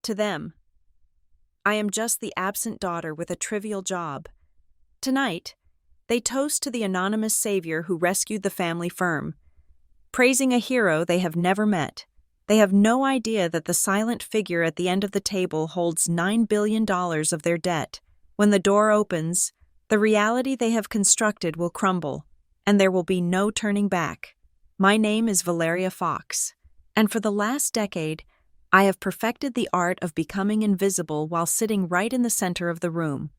To them, I am just the absent daughter with a trivial job. Tonight, they toast to the anonymous savior who rescued the family firm, praising a hero they have never met. They have no idea that the silent figure at the end of the table holds $9 billion of their debt. When the door opens, the reality they have constructed will crumble, and there will be no turning back. My name is Valeria Fox, and for the last decade, I have perfected the art of becoming invisible while sitting right in the center of the room.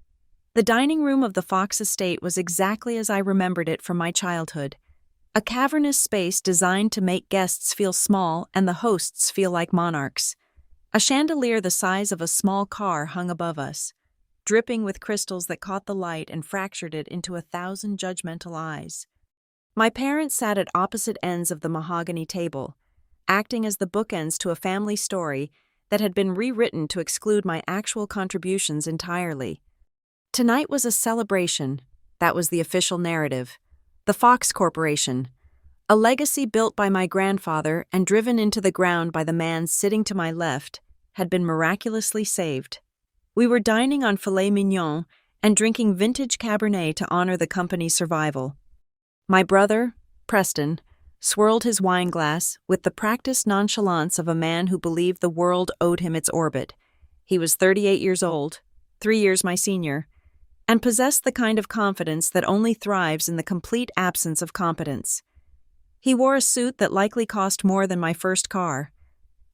The dining room of the Fox estate was exactly as I remembered it from my childhood. A cavernous space designed to make guests feel small and the hosts feel like monarchs. A chandelier the size of a small car hung above us, dripping with crystals that caught the light and fractured it into 1,000 judgmental eyes. My parents sat at opposite ends of the mahogany table, acting as the bookends to a family story that had been rewritten to exclude my actual contributions entirely. Tonight was a celebration. That was the official narrative. The Fox Corporation, a legacy built by my grandfather and driven into the ground by the man sitting to my left, had been miraculously saved. We were dining on filet mignon and drinking vintage Cabernet to honor the company's survival. My brother, Preston, swirled his wine glass with the practiced nonchalance of a man who believed the world owed him its orbit. He was 38 years old, 3 years my senior, and possessed the kind of confidence that only thrives in the complete absence of competence. He wore a suit that likely cost more than my first car,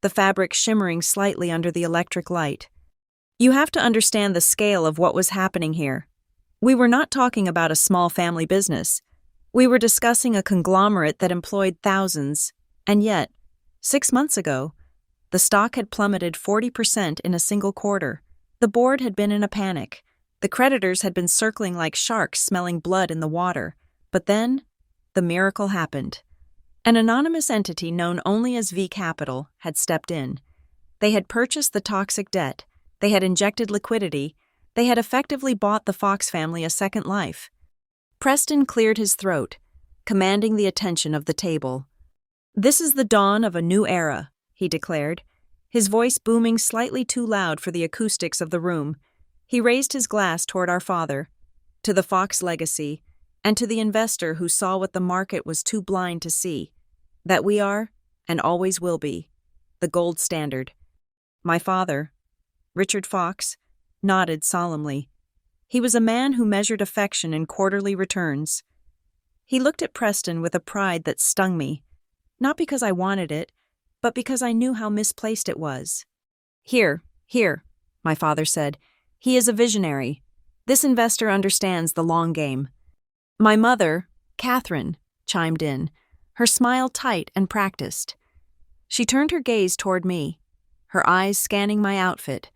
the fabric shimmering slightly under the electric light. You have to understand the scale of what was happening here. We were not talking about a small family business. We were discussing a conglomerate that employed thousands, and yet, 6 months ago, the stock had plummeted 40% in a single quarter. The board had been in a panic. The creditors had been circling like sharks smelling blood in the water. But then, the miracle happened. An anonymous entity known only as V Capital had stepped in. They had purchased the toxic debt. They had injected liquidity. They had effectively bought the Fox family a second life. Preston cleared his throat, commanding the attention of the table. "This is the dawn of a new era," he declared, his voice booming slightly too loud for the acoustics of the room. He raised his glass toward our father, to the Fox legacy, and to the investor who saw what the market was too blind to see, that we are, and always will be, the gold standard. My father, Richard Fox, nodded solemnly. He was a man who measured affection in quarterly returns. He looked at Preston with a pride that stung me, not because I wanted it, but because I knew how misplaced it was. Here, my father said. He is a visionary. This investor understands the long game. My mother, Catherine, chimed in, her smile tight and practiced. She turned her gaze toward me, her eyes scanning my outfit,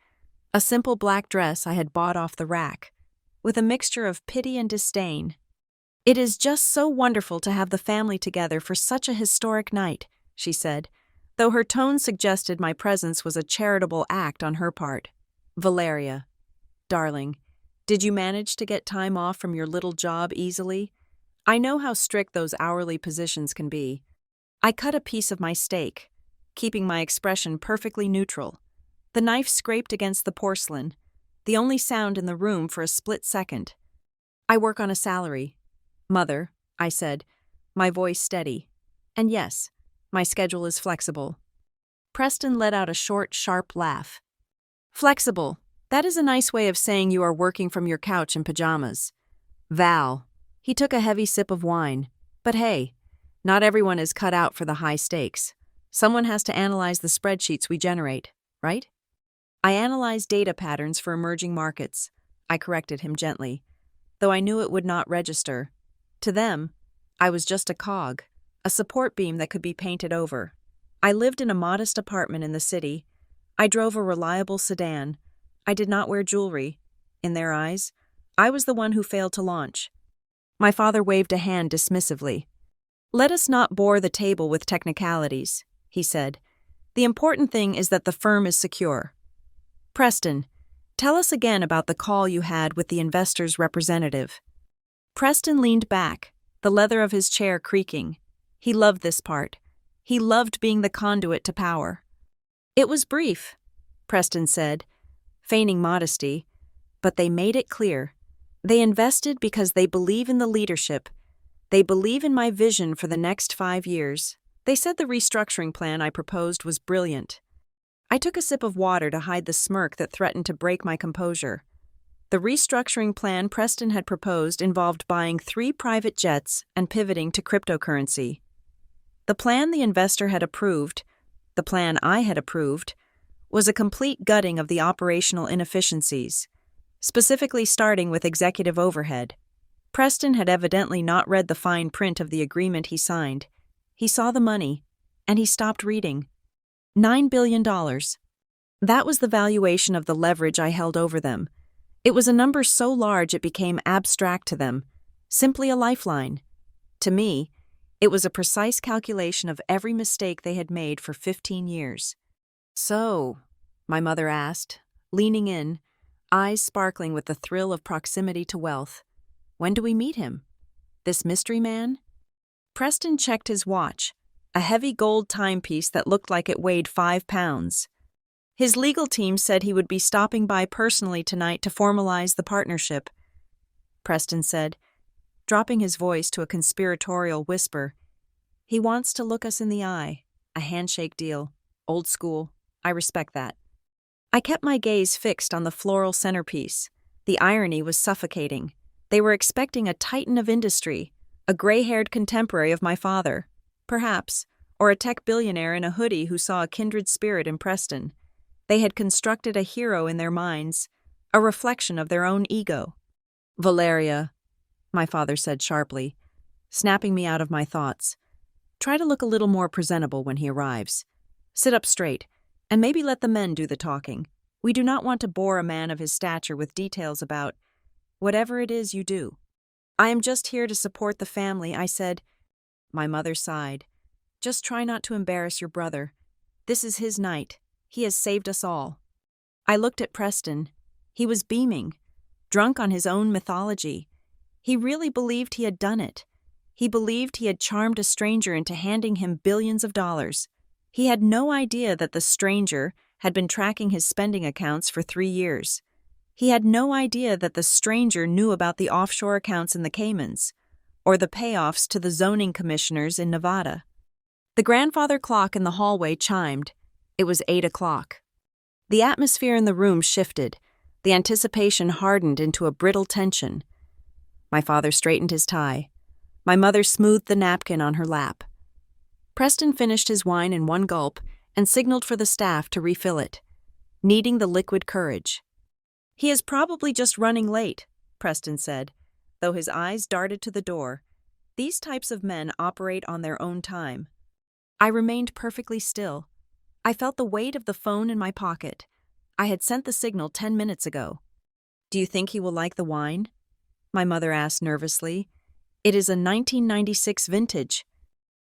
a simple black dress I had bought off the rack, with a mixture of pity and disdain. "It is just so wonderful to have the family together for such a historic night," she said, though her tone suggested my presence was a charitable act on her part. "Valeria, darling, did you manage to get time off from your little job easily? I know how strict those hourly positions can be." I cut a piece of my steak, keeping my expression perfectly neutral. The knife scraped against the porcelain, the only sound in the room for a split second. "I work on a salary, Mother," I said, my voice steady. "And yes, my schedule is flexible." Preston let out a short, sharp laugh. "Flexible. That is a nice way of saying you are working from your couch in pajamas." "Val." He took a heavy sip of wine. "But hey, not everyone is cut out for the high stakes. Someone has to analyze the spreadsheets we generate, right?" "I analyze data patterns for emerging markets," I corrected him gently, though I knew it would not register. To them, I was just a cog, a support beam that could be painted over. I lived in a modest apartment in the city. I drove a reliable sedan. I did not wear jewelry. In their eyes, I was the one who failed to launch. My father waved a hand dismissively. "Let us not bore the table with technicalities," he said. "The important thing is that the firm is secure. Preston, tell us again about the call you had with the investor's representative." Preston leaned back, the leather of his chair creaking. He loved this part. He loved being the conduit to power. "It was brief," Preston said, feigning modesty, but they made it clear. They invested because they believe in the leadership. They believe in my vision for the next 5 years. They said the restructuring plan I proposed was brilliant. I took a sip of water to hide the smirk that threatened to break my composure. The restructuring plan Preston had proposed involved buying 3 private jets and pivoting to cryptocurrency. The plan the investor had approved, the plan I had approved, was a complete gutting of the operational inefficiencies, specifically starting with executive overhead. Preston had evidently not read the fine print of the agreement he signed. He saw the money, and he stopped reading. $9 billion. That was the valuation of the leverage I held over them. It was a number so large it became abstract to them, simply a lifeline. To me, it was a precise calculation of every mistake they had made for 15 years. "So," my mother asked, leaning in, eyes sparkling with the thrill of proximity to wealth, "when do we meet him? This mystery man?" Preston checked his watch, a heavy gold timepiece that looked like it weighed 5 pounds. His legal team said he would be stopping by personally tonight to formalize the partnership, Preston said, dropping his voice to a conspiratorial whisper. "He wants to look us in the eye. A handshake deal. Old school. I respect that." I kept my gaze fixed on the floral centerpiece. The irony was suffocating. They were expecting a titan of industry, a gray-haired contemporary of my father, perhaps, or a tech billionaire in a hoodie who saw a kindred spirit in Preston. They had constructed a hero in their minds, a reflection of their own ego. "Valeria," my father said sharply, snapping me out of my thoughts. "Try to look a little more presentable when he arrives. Sit up straight, and maybe let the men do the talking. We do not want to bore a man of his stature with details about whatever it is you do." "I am just here to support the family," I said. My mother sighed. "Just try not to embarrass your brother. This is his night. He has saved us all." I looked at Preston. He was beaming, drunk on his own mythology. He really believed he had done it. He believed he had charmed a stranger into handing him billions of dollars. He had no idea that the stranger had been tracking his spending accounts for 3 years. He had no idea that the stranger knew about the offshore accounts in the Caymans, or the payoffs to the zoning commissioners in Nevada. The grandfather clock in the hallway chimed. It was 8 o'clock. The atmosphere in the room shifted. The anticipation hardened into a brittle tension. My father straightened his tie. My mother smoothed the napkin on her lap. Preston finished his wine in one gulp and signaled for the staff to refill it, needing the liquid courage. "He is probably just running late," Preston said, though his eyes darted to the door. These types of men operate on their own time. I remained perfectly still. I felt the weight of the phone in my pocket. I had sent the signal 10 minutes ago. "Do you think he will like the wine?" my mother asked nervously. "It is a 1996 vintage."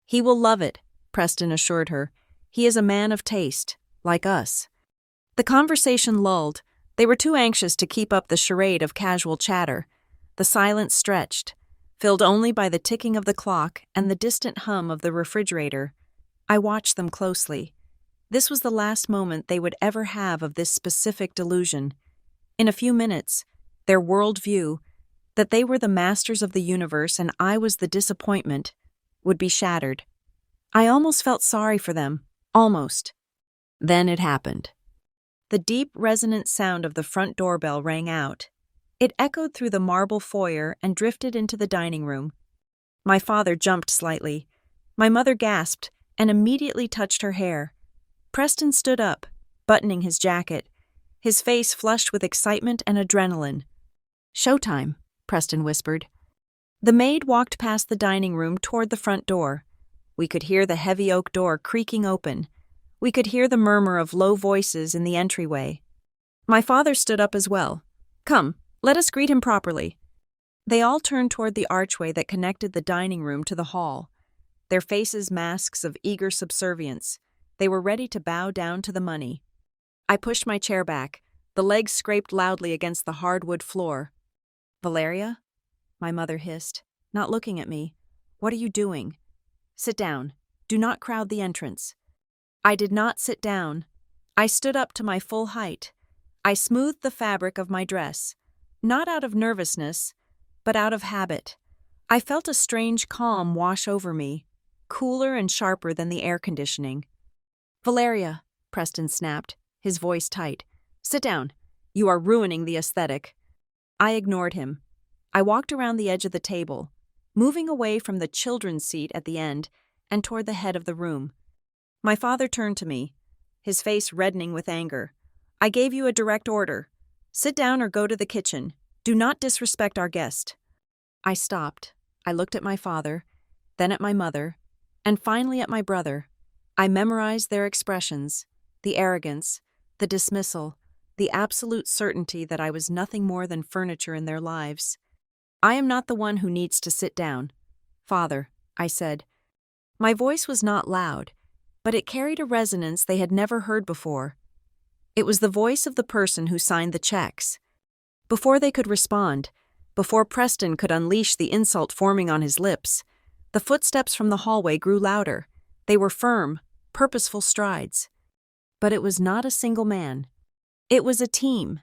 "He will love it," Preston assured her. "He is a man of taste, like us." The conversation lulled. They were too anxious to keep up the charade of casual chatter. The silence stretched, filled only by the ticking of the clock and the distant hum of the refrigerator. I watched them closely. This was the last moment they would ever have of this specific delusion. In a few minutes, their worldview, that they were the masters of the universe and I was the disappointment, would be shattered. I almost felt sorry for them, almost. Then it happened. The deep, resonant sound of the front doorbell rang out. It echoed through the marble foyer and drifted into the dining room. My father jumped slightly. My mother gasped and immediately touched her hair. Preston stood up, buttoning his jacket, his face flushed with excitement and adrenaline. "Showtime," Preston whispered. The maid walked past the dining room toward the front door. We could hear the heavy oak door creaking open. We could hear the murmur of low voices in the entryway. My father stood up as well. "Come, let us greet him properly." They all turned toward the archway that connected the dining room to the hall, their faces masks of eager subservience. They were ready to bow down to the money. I pushed my chair back. The legs scraped loudly against the hardwood floor. "Valeria?" my mother hissed, not looking at me. "What are you doing? Sit down. Do not crowd the entrance." I did not sit down. I stood up to my full height. I smoothed the fabric of my dress, not out of nervousness, but out of habit. I felt a strange calm wash over me, cooler and sharper than the air conditioning. "Valeria," Preston snapped, his voice tight. "Sit down. You are ruining the aesthetic." I ignored him. I walked around the edge of the table, moving away from the children's seat at the end and toward the head of the room. My father turned to me, his face reddening with anger. "I gave you a direct order. Sit down or go to the kitchen. Do not disrespect our guest." I stopped. I looked at my father, then at my mother, and finally at my brother. I memorized their expressions, the arrogance, the dismissal, the absolute certainty that I was nothing more than furniture in their lives. "I am not the one who needs to sit down, Father," I said. My voice was not loud, but it carried a resonance they had never heard before. It was the voice of the person who signed the checks. Before they could respond, before Preston could unleash the insult forming on his lips, the footsteps from the hallway grew louder. They were firm, purposeful strides. But it was not a single man. It was a team.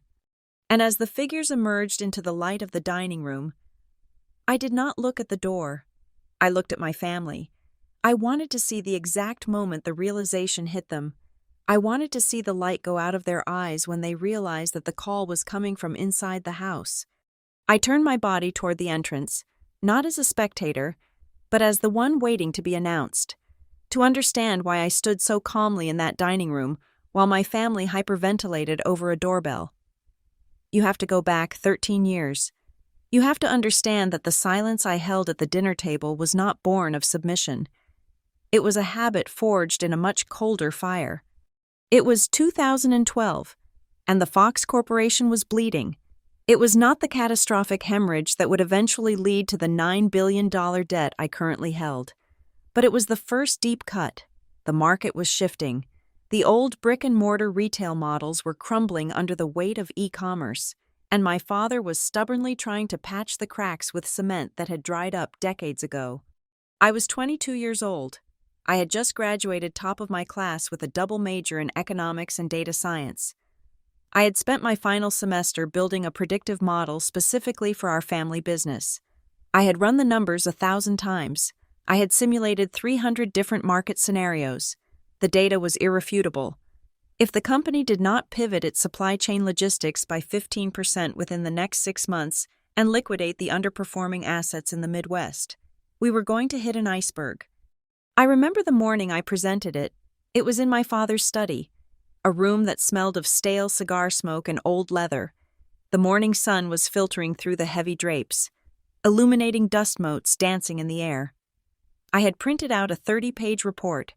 And as the figures emerged into the light of the dining room, I did not look at the door. I looked at my family. I wanted to see the exact moment the realization hit them. I wanted to see the light go out of their eyes when they realized that the call was coming from inside the house. I turned my body toward the entrance, not as a spectator, but as the one waiting to be announced, to understand why I stood so calmly in that dining room while my family hyperventilated over a doorbell. You have to go back 13 years. You have to understand that the silence I held at the dinner table was not born of submission. It was a habit forged in a much colder fire. It was 2012, and the Fox Corporation was bleeding. It was not the catastrophic hemorrhage that would eventually lead to the $9 billion debt I currently held. But it was the first deep cut. The market was shifting. The old brick-and-mortar retail models were crumbling under the weight of e-commerce, and my father was stubbornly trying to patch the cracks with cement that had dried up decades ago. I was 22 years old. I had just graduated top of my class with a double major in economics and data science. I had spent my final semester building a predictive model specifically for our family business. I had run the numbers 1,000 times. I had simulated 300 different market scenarios. The data was irrefutable. If the company did not pivot its supply chain logistics by 15% within the next 6 months and liquidate the underperforming assets in the Midwest, we were going to hit an iceberg. I remember the morning I presented it. It was in my father's study, a room that smelled of stale cigar smoke and old leather. The morning sun was filtering through the heavy drapes, illuminating dust motes dancing in the air. I had printed out a 30-page report,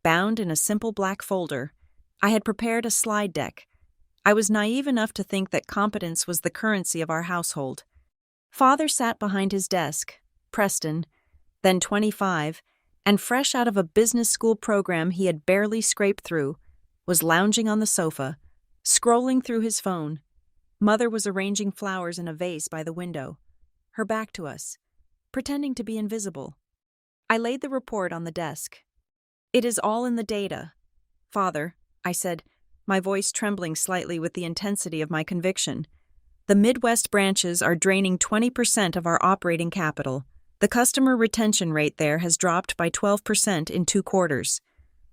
bound in a simple black folder. I had prepared a slide deck. I was naive enough to think that competence was the currency of our household. Father sat behind his desk, Preston, then 25, and fresh out of a business school program he had barely scraped through, was lounging on the sofa, scrolling through his phone. Mother was arranging flowers in a vase by the window, her back to us, pretending to be invisible. I laid the report on the desk. "It is all in the data, Father," I said, my voice trembling slightly with the intensity of my conviction. "The Midwest branches are draining 20% of our operating capital. The customer retention rate there has dropped by 12% in 2 quarters.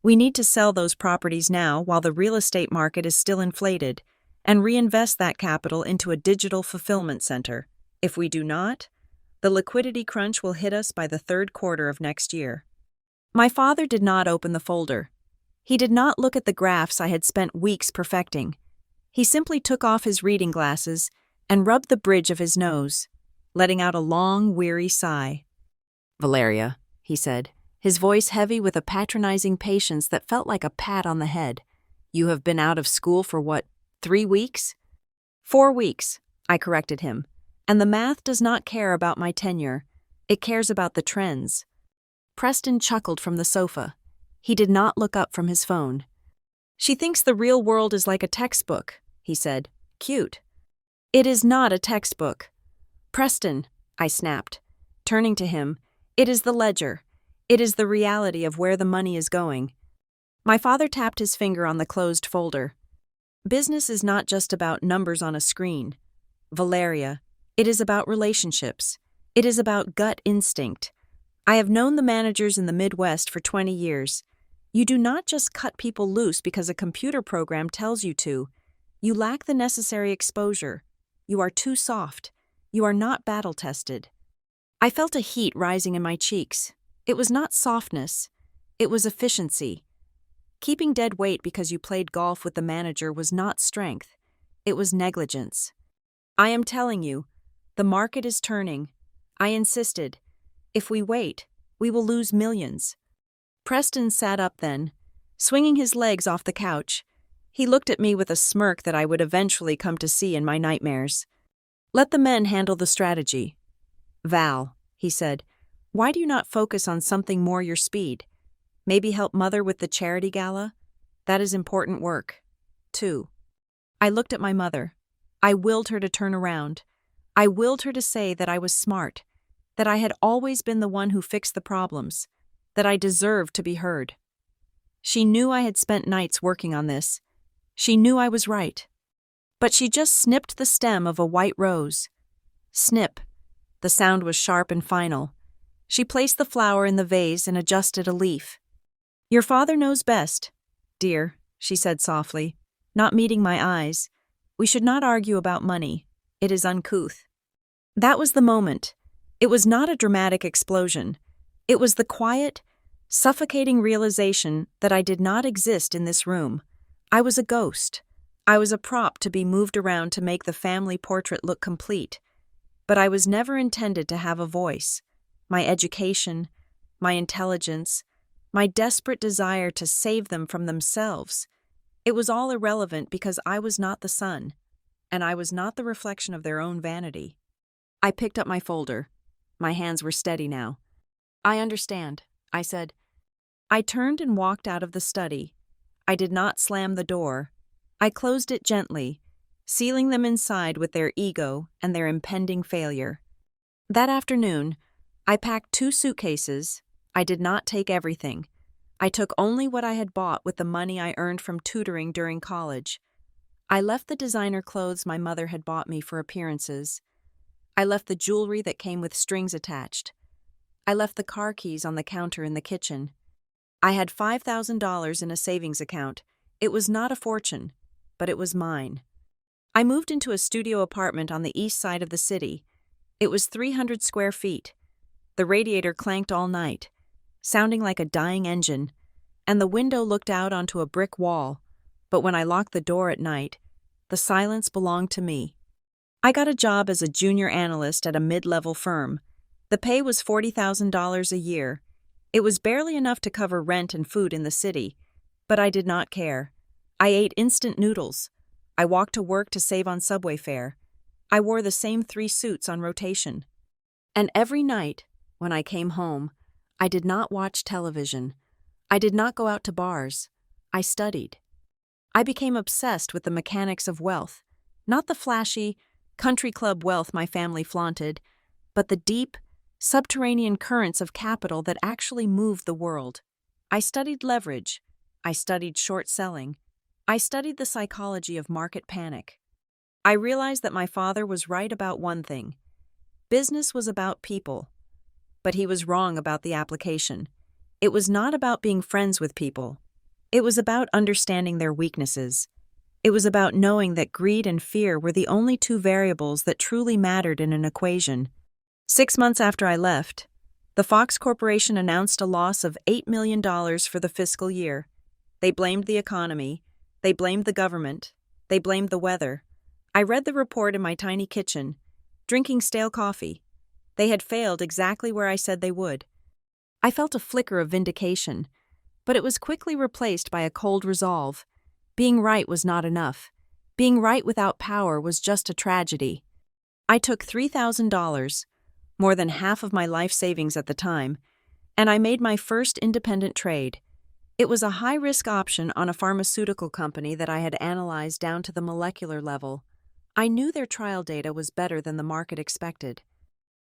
We need to sell those properties now while the real estate market is still inflated, and reinvest that capital into a digital fulfillment center. If we do not, the liquidity crunch will hit us by the 3rd quarter of next year." My father did not open the folder. He did not look at the graphs I had spent weeks perfecting. He simply took off his reading glasses and rubbed the bridge of his nose, letting out a long, weary sigh. "Valeria," he said, his voice heavy with a patronizing patience that felt like a pat on the head. "You have been out of school for what, 3 weeks?" 4 weeks, I corrected him. "And the math does not care about my tenure. It cares about the trends." Preston chuckled from the sofa. He did not look up from his phone. "She thinks the real world is like a textbook," he said. "Cute." "It is not a textbook." "Preston," I snapped, turning to him, "it is the ledger. It is the reality of where the money is going." My father tapped his finger on the closed folder. Business is not just about numbers on a screen. Valeria, it is about relationships. It is about gut instinct. I have known the managers in the Midwest for 20 years. You do not just cut people loose because a computer program tells you to. You lack the necessary exposure. You are too soft. You are not battle-tested. I felt a heat rising in my cheeks. It was not softness. It was efficiency. Keeping dead weight because you played golf with the manager was not strength. It was negligence. I am telling you, the market is turning. I insisted. If we wait, we will lose millions. Preston sat up then, swinging his legs off the couch. He looked at me with a smirk that I would eventually come to see in my nightmares. Let the men handle the strategy. Val, he said, why do you not focus on something more your speed? Maybe help Mother with the charity gala? That is important work. 2. I looked at my mother. I willed her to turn around. I willed her to say that I was smart, that I had always been the one who fixed the problems, that I deserved to be heard. She knew I had spent nights working on this. She knew I was right. But she just snipped the stem of a white rose. Snip. The sound was sharp and final. She placed the flower in the vase and adjusted a leaf. Your father knows best, dear, she said softly, not meeting my eyes. We should not argue about money. It is uncouth. That was the moment. It was not a dramatic explosion. It was the quiet, suffocating realization that I did not exist in this room. I was a ghost. I was a prop to be moved around to make the family portrait look complete. But I was never intended to have a voice. My education, my intelligence, my desperate desire to save them from themselves. It was all irrelevant because I was not the sun, and I was not the reflection of their own vanity. I picked up my folder. My hands were steady now. I understand, I said. I turned and walked out of the study. I did not slam the door. I closed it gently, sealing them inside with their ego and their impending failure. That afternoon, I packed 2 suitcases. I did not take everything. I took only what I had bought with the money I earned from tutoring during college. I left the designer clothes my mother had bought me for appearances. I left the jewelry that came with strings attached. I left the car keys on the counter in the kitchen. I had $5,000 in a savings account. It was not a fortune, but it was mine. I moved into a studio apartment on the east side of the city. It was 300 square feet. The radiator clanked all night, sounding like a dying engine, and the window looked out onto a brick wall, but when I locked the door at night, the silence belonged to me. I got a job as a junior analyst at a mid-level firm. The pay was $40,000 a year. It was barely enough to cover rent and food in the city, but I did not care. I ate instant noodles. I walked to work to save on subway fare. I wore the same 3 suits on rotation. And every night, when I came home, I did not watch television. I did not go out to bars. I studied. I became obsessed with the mechanics of wealth, not the flashy, country club wealth my family flaunted, but the deep, subterranean currents of capital that actually moved the world. I studied leverage. I studied short selling. I studied the psychology of market panic. I realized that my father was right about one thing. Business was about people. But he was wrong about the application. It was not about being friends with people. It was about understanding their weaknesses. It was about knowing that greed and fear were the only 2 variables that truly mattered in an equation. 6 months after I left, the Fox Corporation announced a loss of $8 million for the fiscal year. They blamed the economy. They blamed the government. They blamed the weather. I read the report in my tiny kitchen, drinking stale coffee. They had failed exactly where I said they would. I felt a flicker of vindication, but it was quickly replaced by a cold resolve. Being right was not enough. Being right without power was just a tragedy. I took $3,000, more than half of my life savings at the time, and I made my first independent trade. It was a high-risk option on a pharmaceutical company that I had analyzed down to the molecular level. I knew their trial data was better than the market expected.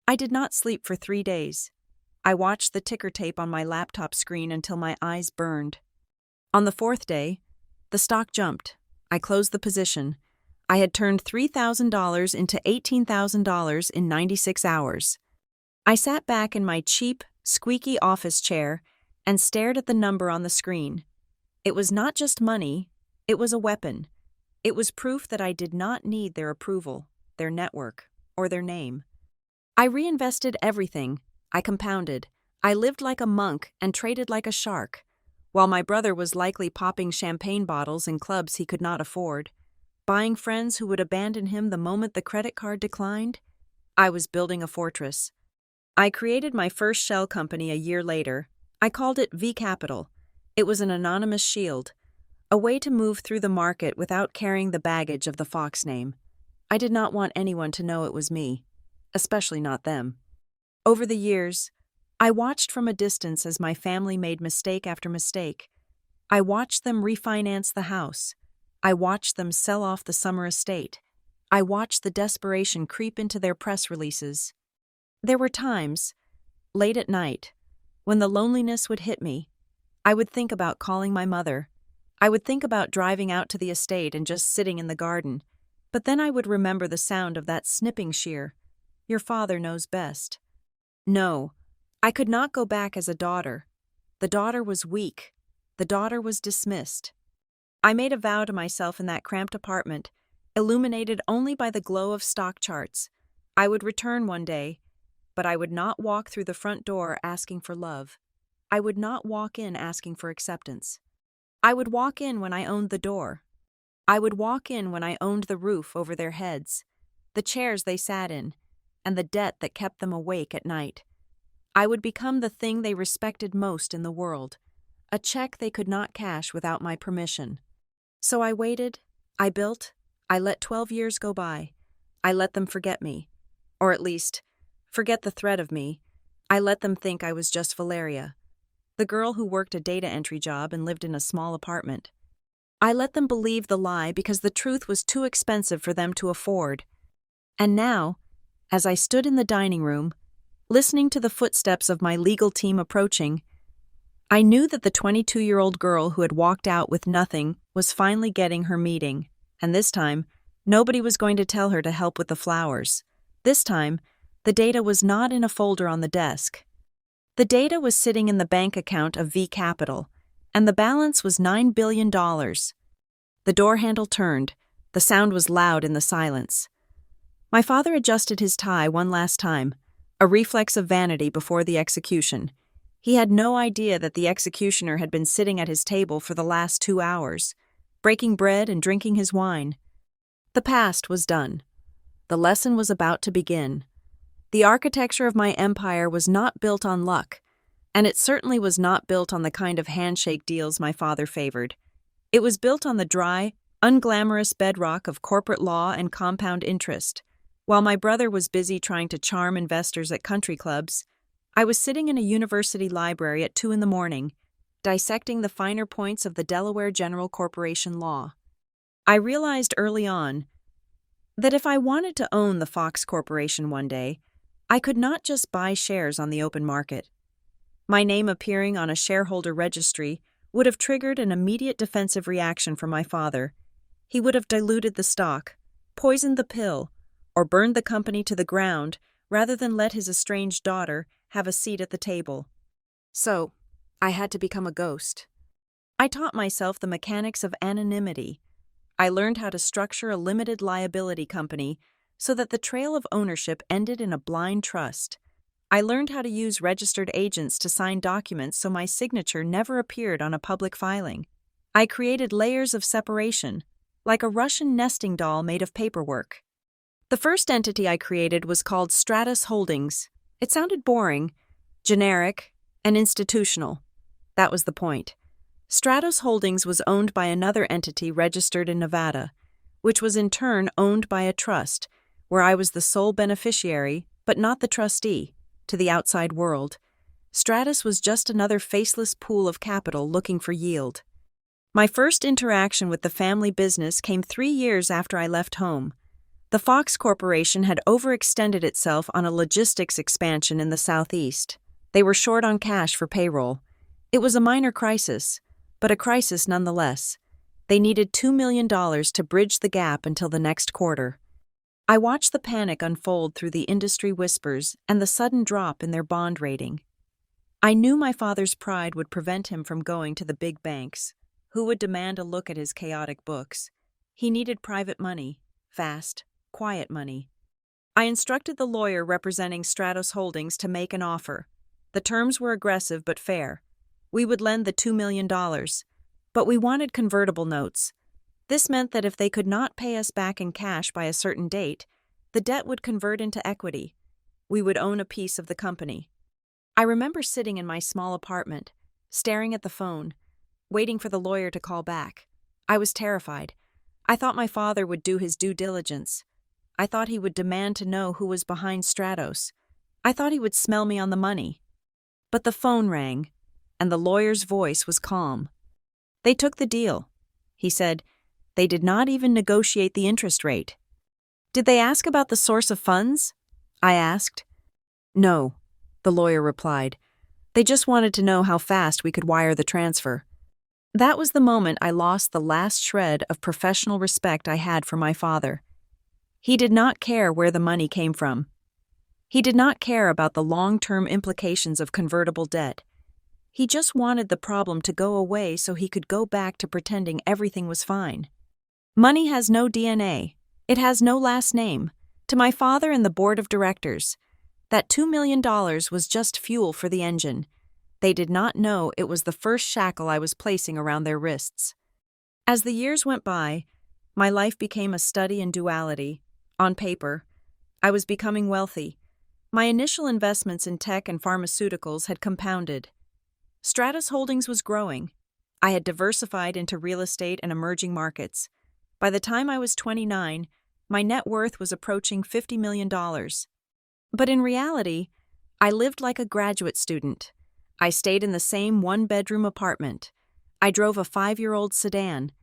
I did not sleep for 3 days. I watched the ticker tape on my laptop screen until my eyes burned. On the fourth day, the stock jumped. I closed the position. I had turned $3,000 into $18,000 in 96 hours. I sat back in my cheap, squeaky office chair and stared at the number on the screen. It was not just money, it was a weapon. It was proof that I did not need their approval, their network, or their name. I reinvested everything. I compounded. I lived like a monk and traded like a shark, while my brother was likely popping champagne bottles in clubs he could not afford, buying friends who would abandon him the moment the credit card declined. I was building a fortress. I created my first shell company a year later. I called it V Capital. It was an anonymous shield, a way to move through the market without carrying the baggage of the Fox name. I did not want anyone to know it was me, especially not them. Over the years, I watched from a distance as my family made mistake after mistake. I watched them refinance the house. I watched them sell off the summer estate. I watched the desperation creep into their press releases. There were times, late at night, when the loneliness would hit me. I would think about calling my mother. I would think about driving out to the estate and just sitting in the garden. But then I would remember the sound of that snipping shear. Your father knows best. No, I could not go back as a daughter. The daughter was weak. The daughter was dismissed. I made a vow to myself in that cramped apartment, illuminated only by the glow of stock charts. I would return one day, but I would not walk through the front door asking for love. I would not walk in asking for acceptance. I would walk in when I owned the door. I would walk in when I owned the roof over their heads, the chairs they sat in, and the debt that kept them awake at night. I would become the thing they respected most in the world, a check they could not cash without my permission. So I waited, I built, I let 12 years go by. I let them forget me, or at least, forget the threat of me. I let them think I was just Valeria, the girl who worked a data entry job and lived in a small apartment. I let them believe the lie because the truth was too expensive for them to afford. And now, as I stood in the dining room, listening to the footsteps of my legal team approaching, I knew that the 22-year-old girl who had walked out with nothing was finally getting her meeting, and this time, nobody was going to tell her to help with the flowers. This time, the data was not in a folder on the desk. The data was sitting in the bank account of V Capital, and the balance was $9 billion. The door handle turned. The sound was loud in the silence. My father adjusted his tie one last time, a reflex of vanity before the execution. He had no idea that the executioner had been sitting at his table for the last 2 hours, breaking bread and drinking his wine. The past was done. The lesson was about to begin. The architecture of my empire was not built on luck, and it certainly was not built on the kind of handshake deals my father favored. It was built on the dry, unglamorous bedrock of corporate law and compound interest. While my brother was busy trying to charm investors at country clubs, I was sitting in a university library at 2 a.m, dissecting the finer points of the Delaware General Corporation law. I realized early on that if I wanted to own the Fox Corporation one day, I could not just buy shares on the open market. My name appearing on a shareholder registry would have triggered an immediate defensive reaction from my father. He would have diluted the stock, poisoned the pill, or burned the company to the ground rather than let his estranged daughter have a seat at the table. So, I had to become a ghost. I taught myself the mechanics of anonymity. I learned how to structure a limited liability company so that the trail of ownership ended in a blind trust. I learned how to use registered agents to sign documents so my signature never appeared on a public filing. I created layers of separation, like a Russian nesting doll made of paperwork. The first entity I created was called Stratus Holdings. It sounded boring, generic, and institutional. That was the point. Stratus Holdings was owned by another entity registered in Nevada, which was in turn owned by a trust, where I was the sole beneficiary, but not the trustee, to the outside world. Stratus was just another faceless pool of capital looking for yield. My first interaction with the family business came 3 years after I left home. The Fox Corporation had overextended itself on a logistics expansion in the Southeast. They were short on cash for payroll. It was a minor crisis, but a crisis nonetheless. They needed $2 million to bridge the gap until the next quarter. I watched the panic unfold through the industry whispers and the sudden drop in their bond rating. I knew my father's pride would prevent him from going to the big banks, who would demand a look at his chaotic books. He needed private money, fast, quiet money. I instructed the lawyer representing Stratos Holdings to make an offer. The terms were aggressive but fair. We would lend the $2 million, but we wanted convertible notes. This meant that if they could not pay us back in cash by a certain date, the debt would convert into equity. We would own a piece of the company. I remember sitting in my small apartment, staring at the phone, waiting for the lawyer to call back. I was terrified. I thought my father would do his due diligence. I thought he would demand to know who was behind Stratos. I thought he would smell me on the money. But the phone rang, and the lawyer's voice was calm. They took the deal, he said. They did not even negotiate the interest rate. Did they ask about the source of funds? I asked. No, the lawyer replied. They just wanted to know how fast we could wire the transfer. That was the moment I lost the last shred of professional respect I had for my father. He did not care where the money came from. He did not care about the long-term implications of convertible debt. He just wanted the problem to go away so he could go back to pretending everything was fine. Money has no DNA. It has no last name. To my father and the board of directors, that $2 million was just fuel for the engine. They did not know it was the first shackle I was placing around their wrists. As the years went by, my life became a study in duality. On paper, I was becoming wealthy. My initial investments in tech and pharmaceuticals had compounded. Stratos Holdings was growing. I had diversified into real estate and emerging markets. By the time I was 29, my net worth was approaching $50 million. But in reality, I lived like a graduate student. I stayed in the same one-bedroom apartment. I drove a 5-year-old sedan.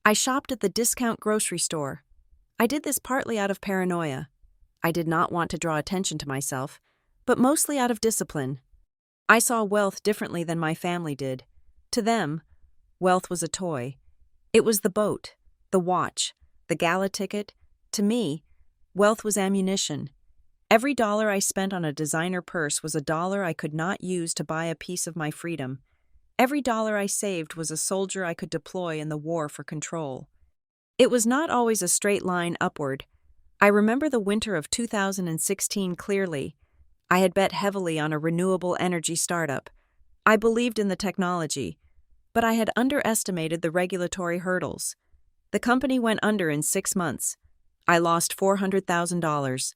I shopped at the discount grocery store. I did this partly out of paranoia. I did not want to draw attention to myself, but mostly out of discipline. I saw wealth differently than my family did. To them, wealth was a toy. It was the boat, the watch, the gala ticket. To me, wealth was ammunition. Every dollar I spent on a designer purse was a dollar I could not use to buy a piece of my freedom. Every dollar I saved was a soldier I could deploy in the war for control. It was not always a straight line upward. I remember the winter of 2016 clearly. I had bet heavily on a renewable energy startup. I believed in the technology, but I had underestimated the regulatory hurdles. The company went under in 6 months. I lost $400,000.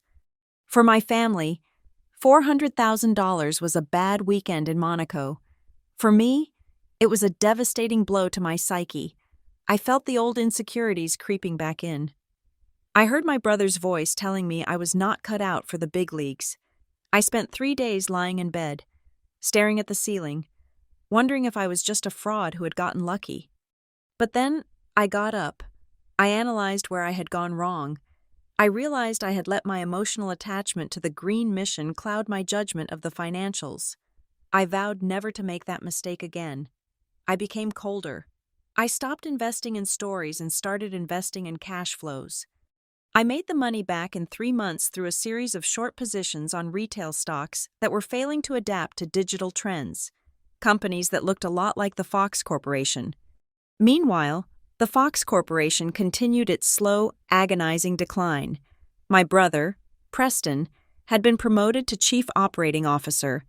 For my family, $400,000 was a bad weekend in Monaco. For me, it was a devastating blow to my psyche. I felt the old insecurities creeping back in. I heard my brother's voice telling me I was not cut out for the big leagues. I spent 3 days lying in bed, staring at the ceiling, wondering if I was just a fraud who had gotten lucky. But then I got up. I analyzed where I had gone wrong. I realized I had let my emotional attachment to the green mission cloud my judgment of the financials. I vowed never to make that mistake again. I became colder. I stopped investing in stories and started investing in cash flows. I made the money back in 3 months through a series of short positions on retail stocks that were failing to adapt to digital trends, companies that looked a lot like the Fox Corporation. Meanwhile, the Fox Corporation continued its slow, agonizing decline. My brother, Preston, had been promoted to Chief Operating Officer.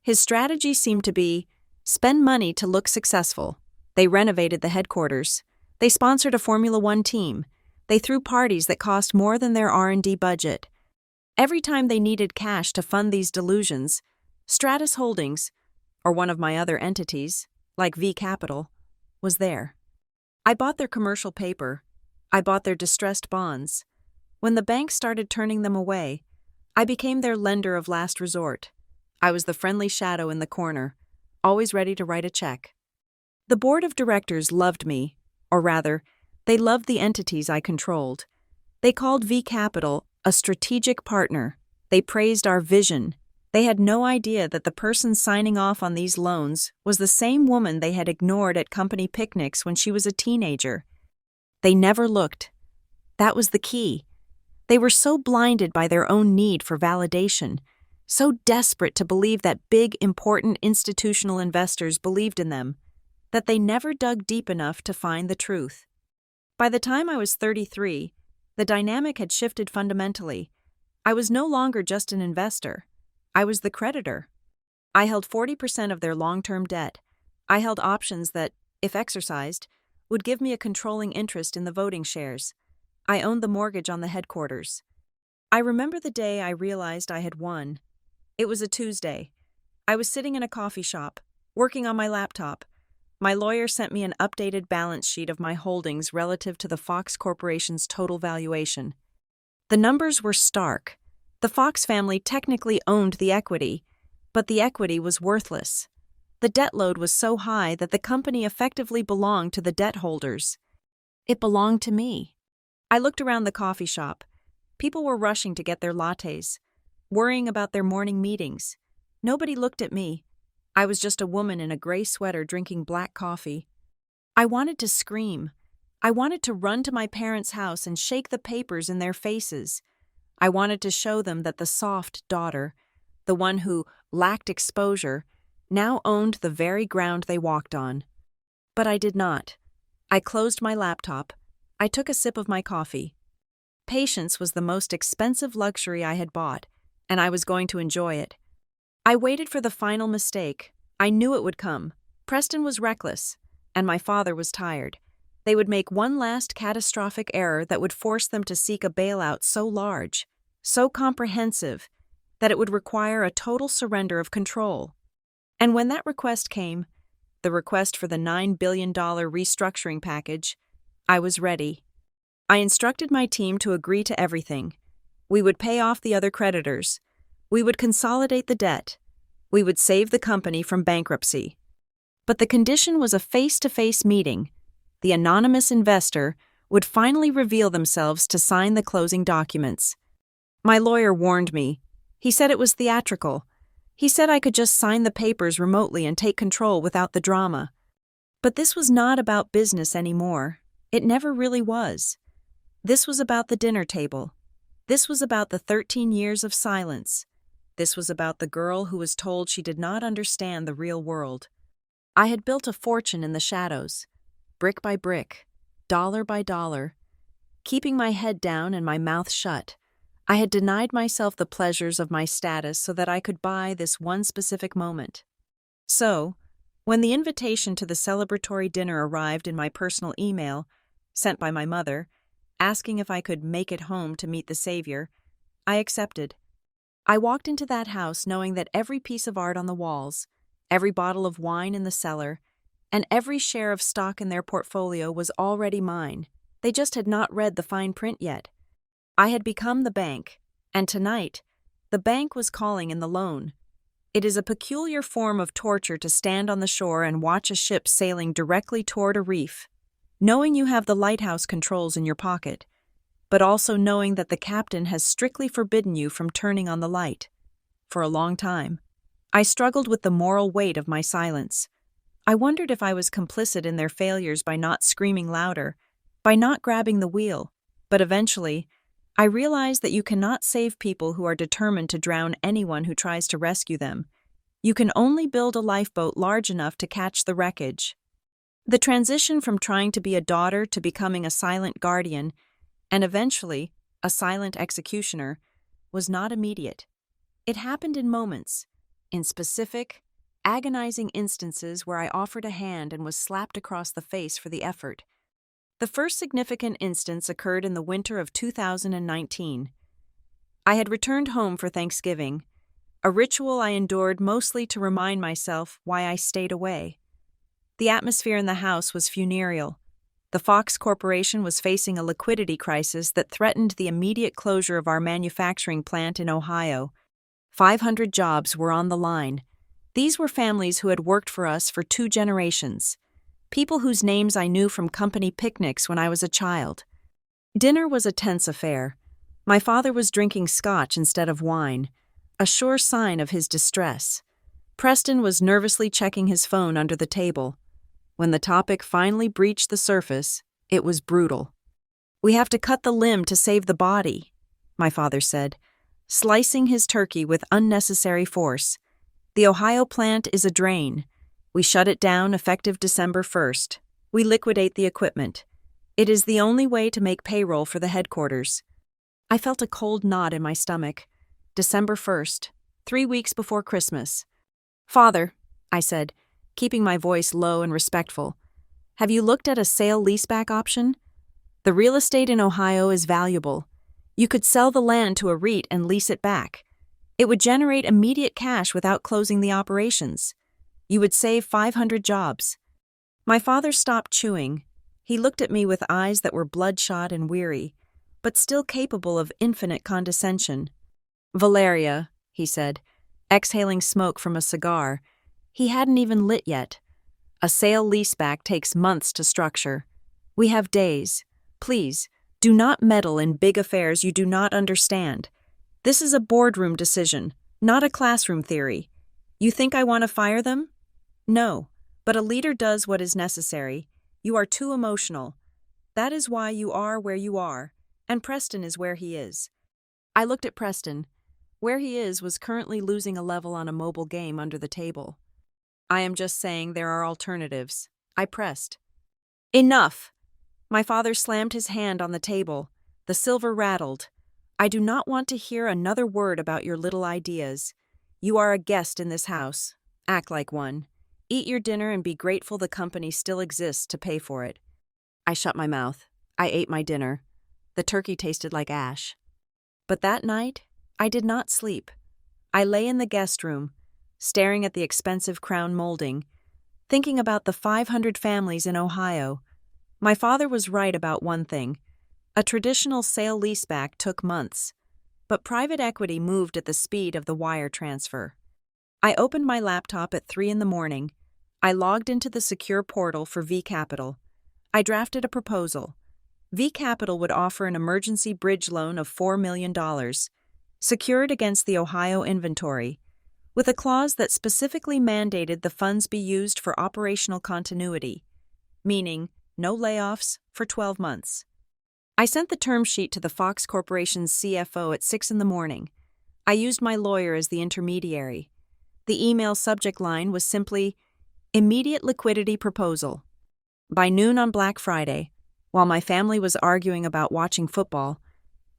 His strategy seemed to be, spend money to look successful. They renovated the headquarters. They sponsored a Formula One team. They threw parties that cost more than their R&D budget. Every time they needed cash to fund these delusions, Stratos Holdings, or one of my other entities, like V Capital, was there. I bought their commercial paper. I bought their distressed bonds. When the banks started turning them away, I became their lender of last resort. I was the friendly shadow in the corner, always ready to write a check. The board of directors loved me, or rather, they loved the entities I controlled. They called V Capital a strategic partner. They praised our vision, They had no idea that the person signing off on these loans was the same woman they had ignored at company picnics when she was a teenager. They never looked. That was the key. They were so blinded by their own need for validation, so desperate to believe that big, important institutional investors believed in them, that they never dug deep enough to find the truth. By the time I was 33, the dynamic had shifted fundamentally. I was no longer just an investor. I was the creditor. I held 40% of their long-term debt. I held options that, if exercised, would give me a controlling interest in the voting shares. I owned the mortgage on the headquarters. I remember the day I realized I had won. It was a Tuesday. I was sitting in a coffee shop, working on my laptop. My lawyer sent me an updated balance sheet of my holdings relative to the Fox Corporation's total valuation. The numbers were stark. The Fox family technically owned the equity, but the equity was worthless. The debt load was so high that the company effectively belonged to the debt holders. It belonged to me. I looked around the coffee shop. People were rushing to get their lattes, worrying about their morning meetings. Nobody looked at me. I was just a woman in a gray sweater drinking black coffee. I wanted to scream. I wanted to run to my parents' house and shake the papers in their faces. I wanted to show them that the soft daughter, the one who lacked exposure, now owned the very ground they walked on. But I did not. I closed my laptop. I took a sip of my coffee. Patience was the most expensive luxury I had bought, and I was going to enjoy it. I waited for the final mistake. I knew it would come. Preston was reckless, and my father was tired. They would make one last catastrophic error that would force them to seek a bailout so large, so comprehensive, that it would require a total surrender of control. And when that request came, the request for the $9 billion restructuring package, I was ready. I instructed my team to agree to everything. We would pay off the other creditors. We would consolidate the debt. We would save the company from bankruptcy. But the condition was a face-to-face meeting. The anonymous investor would finally reveal themselves to sign the closing documents. My lawyer warned me. He said it was theatrical. He said I could just sign the papers remotely and take control without the drama. But this was not about business anymore. It never really was. This was about the dinner table. This was about the 13 years of silence. This was about the girl who was told she did not understand the real world. I had built a fortune in the shadows, brick by brick, dollar by dollar. Keeping my head down and my mouth shut, I had denied myself the pleasures of my status so that I could buy this one specific moment. So, when the invitation to the celebratory dinner arrived in my personal email, sent by my mother, asking if I could make it home to meet the Savior, I accepted. I walked into that house knowing that every piece of art on the walls, every bottle of wine in the cellar, and every share of stock in their portfolio was already mine. They just had not read the fine print yet. I had become the bank, and tonight, the bank was calling in the loan. It is a peculiar form of torture to stand on the shore and watch a ship sailing directly toward a reef, knowing you have the lighthouse controls in your pocket, but also knowing that the captain has strictly forbidden you from turning on the light. For a long time, I struggled with the moral weight of my silence. I wondered if I was complicit in their failures by not screaming louder, by not grabbing the wheel, but eventually, I realized that you cannot save people who are determined to drown anyone who tries to rescue them. You can only build a lifeboat large enough to catch the wreckage. The transition from trying to be a daughter to becoming a silent guardian, and eventually a silent executioner, was not immediate. It happened in moments, in specific, agonizing instances where I offered a hand and was slapped across the face for the effort. The first significant instance occurred in the winter of 2019. I had returned home for Thanksgiving, a ritual I endured mostly to remind myself why I stayed away. The atmosphere in the house was funereal. The Fox Corporation was facing a liquidity crisis that threatened the immediate closure of our manufacturing plant in Ohio. 500 jobs were on the line. These were families who had worked for us for 2 generations. People whose names I knew from company picnics when I was a child. Dinner was a tense affair. My father was drinking scotch instead of wine. a sure sign of his distress. Preston was nervously checking his phone under the table. When the topic finally breached the surface, it was brutal. "We have to cut the limb to save the body," my father said, slicing his turkey with unnecessary force. "The Ohio plant is a drain. We shut it down effective December 1st. We liquidate the equipment. It is the only way to make payroll for the headquarters." I felt a cold knot in my stomach. December 1st, 3 weeks before Christmas. "Father," I said, keeping my voice low and respectful, "have you looked at a sale-leaseback option? The real estate in Ohio is valuable. You could sell the land to a REIT and lease it back. It would generate immediate cash without closing the operations. You would save 500 jobs." My father stopped chewing. He looked at me with eyes that were bloodshot and weary, but still capable of infinite condescension. "Valeria," he said, exhaling smoke from a cigar he hadn't even lit yet. "A sale-leaseback takes months to structure. We have days. Please, do not meddle in big affairs you do not understand. This is a boardroom decision, not a classroom theory. You think I want to fire them? No, but a leader does what is necessary. You are too emotional. That is why you are where you are, and Preston is where he is." I looked at Preston. Where he is was currently losing a level on a mobile game under the table. "I am just saying there are alternatives," I pressed. "Enough!" My father slammed his hand on the table. The silver rattled. "I do not want to hear another word about your little ideas. You are a guest in this house. Act like one. Eat your dinner and be grateful the company still exists to pay for it." I shut my mouth. I ate my dinner. The turkey tasted like ash. But that night, I did not sleep. I lay in the guest room, staring at the expensive crown molding, thinking about the 500 families in Ohio. My father was right about one thing. A traditional sale-leaseback took months, but private equity moved at the speed of the wire transfer. I opened my laptop at 3 in the morning. I logged into the secure portal for V Capital. I drafted a proposal. V Capital would offer an emergency bridge loan of $4 million, secured against the Ohio inventory, with a clause that specifically mandated the funds be used for operational continuity, meaning no layoffs for 12 months. I sent the term sheet to the Fox Corporation's CFO at 6 in the morning. I used my lawyer as the intermediary. The email subject line was simply, "Immediate liquidity proposal." By noon on Black Friday, while my family was arguing about watching football,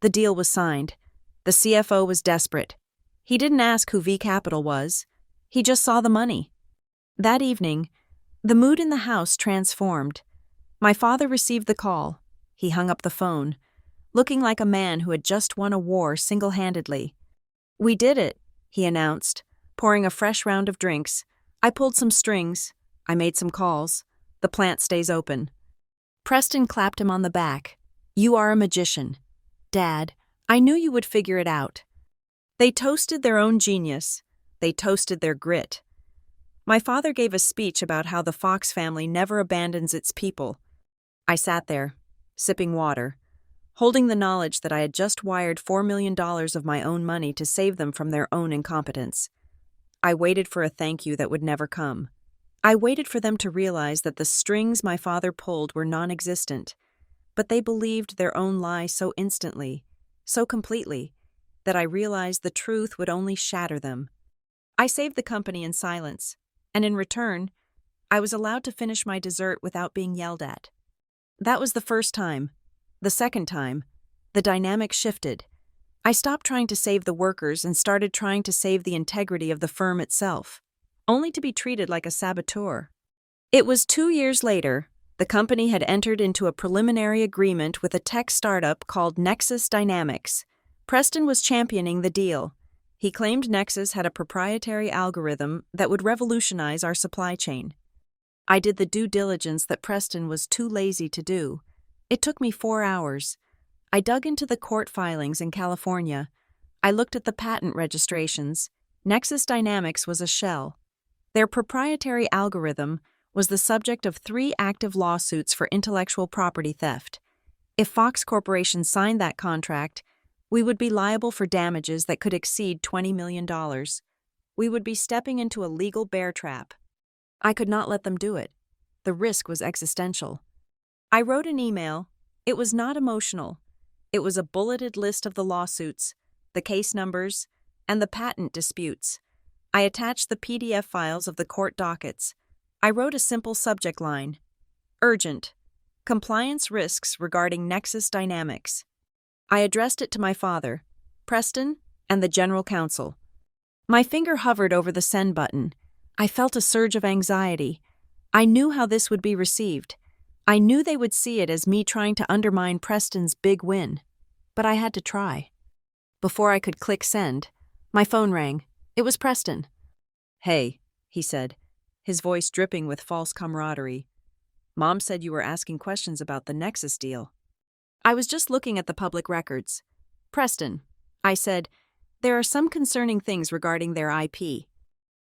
the deal was signed. The CFO was desperate. He didn't ask who V Capital was. He just saw the money. That evening, the mood in the house transformed. My father received the call. He hung up the phone, looking like a man who had just won a war single-handedly. "We did it," he announced, pouring a fresh round of drinks. "I pulled some strings. I made some calls. The plant stays open." Preston clapped him on the back. "You are a magician. Dad, I knew you would figure it out." They toasted their own genius. They toasted their grit. My father gave a speech about how the Fox family never abandons its people. I sat there, sipping water, holding the knowledge that I had just wired $4 million of my own money to save them from their own incompetence. I waited for a thank you that would never come. I waited for them to realize that the strings my father pulled were non-existent, but they believed their own lie so instantly, so completely, that I realized the truth would only shatter them. I saved the company in silence, and in return, I was allowed to finish my dessert without being yelled at. That was the first time. The second time, the dynamic shifted. I stopped trying to save the workers and started trying to save the integrity of the firm itself, only to be treated like a saboteur. It was 2 years later. The company had entered into a preliminary agreement with a tech startup called Nexus Dynamics. Preston was championing the deal. He claimed Nexus had a proprietary algorithm that would revolutionize our supply chain. I did the due diligence that Preston was too lazy to do. It took me 4 hours. I dug into the court filings in California. I looked at the patent registrations. Nexus Dynamics was a shell. Their proprietary algorithm was the subject of 3 active lawsuits for intellectual property theft. If Fox Corporation signed that contract, We would be liable for damages that could exceed $20 million. We would be stepping into a legal bear trap. I could not let them do it. The risk was existential. I wrote an email. It was not emotional. It was a bulleted list of the lawsuits, the case numbers, and the patent disputes. I attached the PDF files of the court dockets. I wrote a simple subject line: urgent. Compliance risks regarding Nexus Dynamics. I addressed it to my father, Preston, and the general counsel. My finger hovered over the send button. I felt a surge of anxiety. I knew how this would be received. I knew they would see it as me trying to undermine Preston's big win. But I had to try. Before I could click send, my phone rang. It was Preston. "Hey," he said, his voice dripping with false camaraderie. "Mom said you were asking questions about the Nexus deal." I was just looking at the public records. "Preston," I said, "there are some concerning things regarding their IP."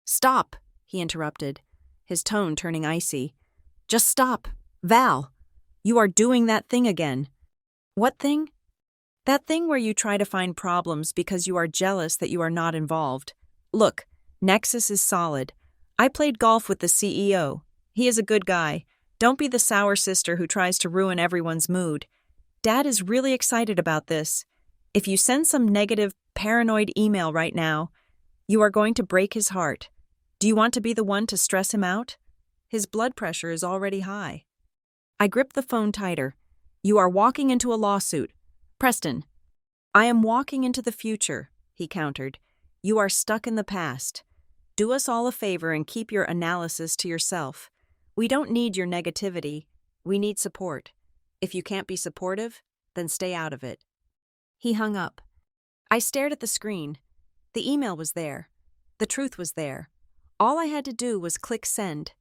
"Stop," he interrupted, his tone turning icy. "Just stop. Val, you are doing that thing again." "What thing?" "That thing where you try to find problems because you are jealous that you are not involved. Look, Nexus is solid. I played golf with the CEO. He is a good guy. Don't be the sour sister who tries to ruin everyone's mood. Dad is really excited about this. If you send some negative, paranoid email right now, you are going to break his heart. Do you want to be the one to stress him out? His blood pressure is already high." I gripped the phone tighter. "You are walking into a lawsuit. Preston." "I am walking into the future," he countered. "You are stuck in the past. Do us all a favor and keep your analysis to yourself. We don't need your negativity. We need support. If you can't be supportive, then stay out of it." He hung up. I stared at the screen. The email was there. The truth was there. All I had to do was click send.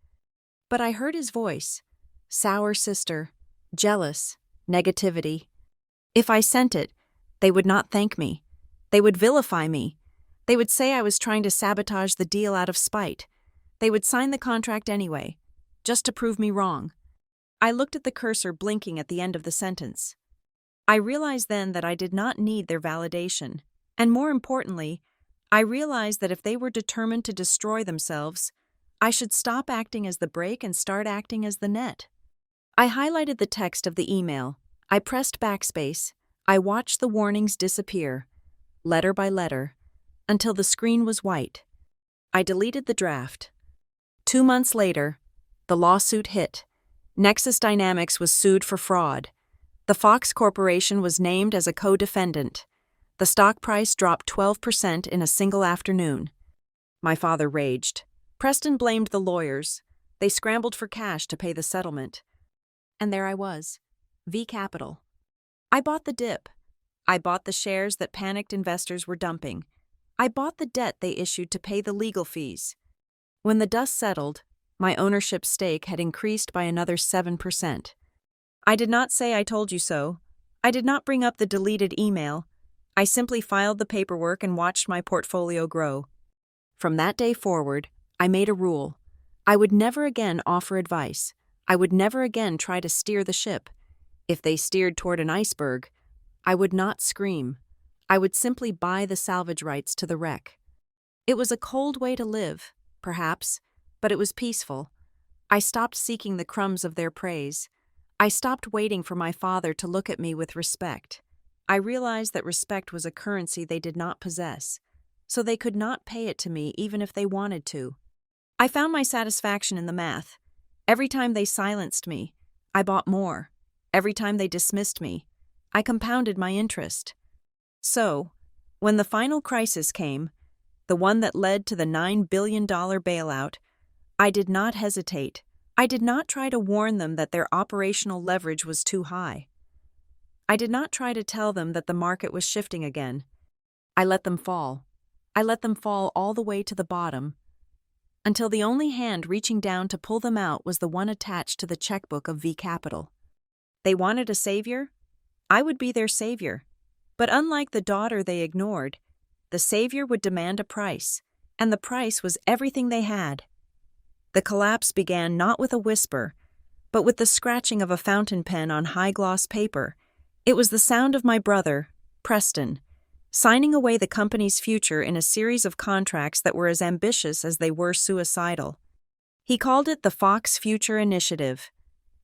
But I heard his voice. Sour sister. Jealous. Negativity. If I sent it, they would not thank me. They would vilify me. They would say I was trying to sabotage the deal out of spite. They would sign the contract anyway, just to prove me wrong. I looked at the cursor blinking at the end of the sentence. I realized then that I did not need their validation, and more importantly, I realized that if they were determined to destroy themselves, I should stop acting as the brake and start acting as the net. I highlighted the text of the email. I pressed backspace. I watched the warnings disappear, letter by letter, until the screen was white. I deleted the draft. 2 months later, the lawsuit hit. Nexus Dynamics was sued for fraud. The Fox Corporation was named as a co-defendant. The stock price dropped 12% in a single afternoon. My father raged. Preston blamed the lawyers. They scrambled for cash to pay the settlement. And there I was, V Capital. I bought the dip. I bought the shares that panicked investors were dumping. I bought the debt they issued to pay the legal fees. When the dust settled, my ownership stake had increased by another 7%. I did not say I told you so. I did not bring up the deleted email. I simply filed the paperwork and watched my portfolio grow. From that day forward, I made a rule. I would never again offer advice. I would never again try to steer the ship. If they steered toward an iceberg, I would not scream. I would simply buy the salvage rights to the wreck. It was a cold way to live, perhaps, but it was peaceful. I stopped seeking the crumbs of their praise. I stopped waiting for my father to look at me with respect. I realized that respect was a currency they did not possess, so they could not pay it to me even if they wanted to. I found my satisfaction in the math. Every time they silenced me, I bought more. Every time they dismissed me, I compounded my interest. So, when the final crisis came, the one that led to the $9 billion bailout, I did not hesitate. I did not try to warn them that their operational leverage was too high. I did not try to tell them that the market was shifting again. I let them fall. I let them fall all the way to the bottom, until the only hand reaching down to pull them out was the one attached to the checkbook of V Capital. They wanted a savior? I would be their savior. But unlike the daughter they ignored, the savior would demand a price, and the price was everything they had. The collapse began not with a whisper, but with the scratching of a fountain pen on high-gloss paper. It was the sound of my brother, Preston, signing away the company's future in a series of contracts that were as ambitious as they were suicidal. He called it the Fox Future Initiative.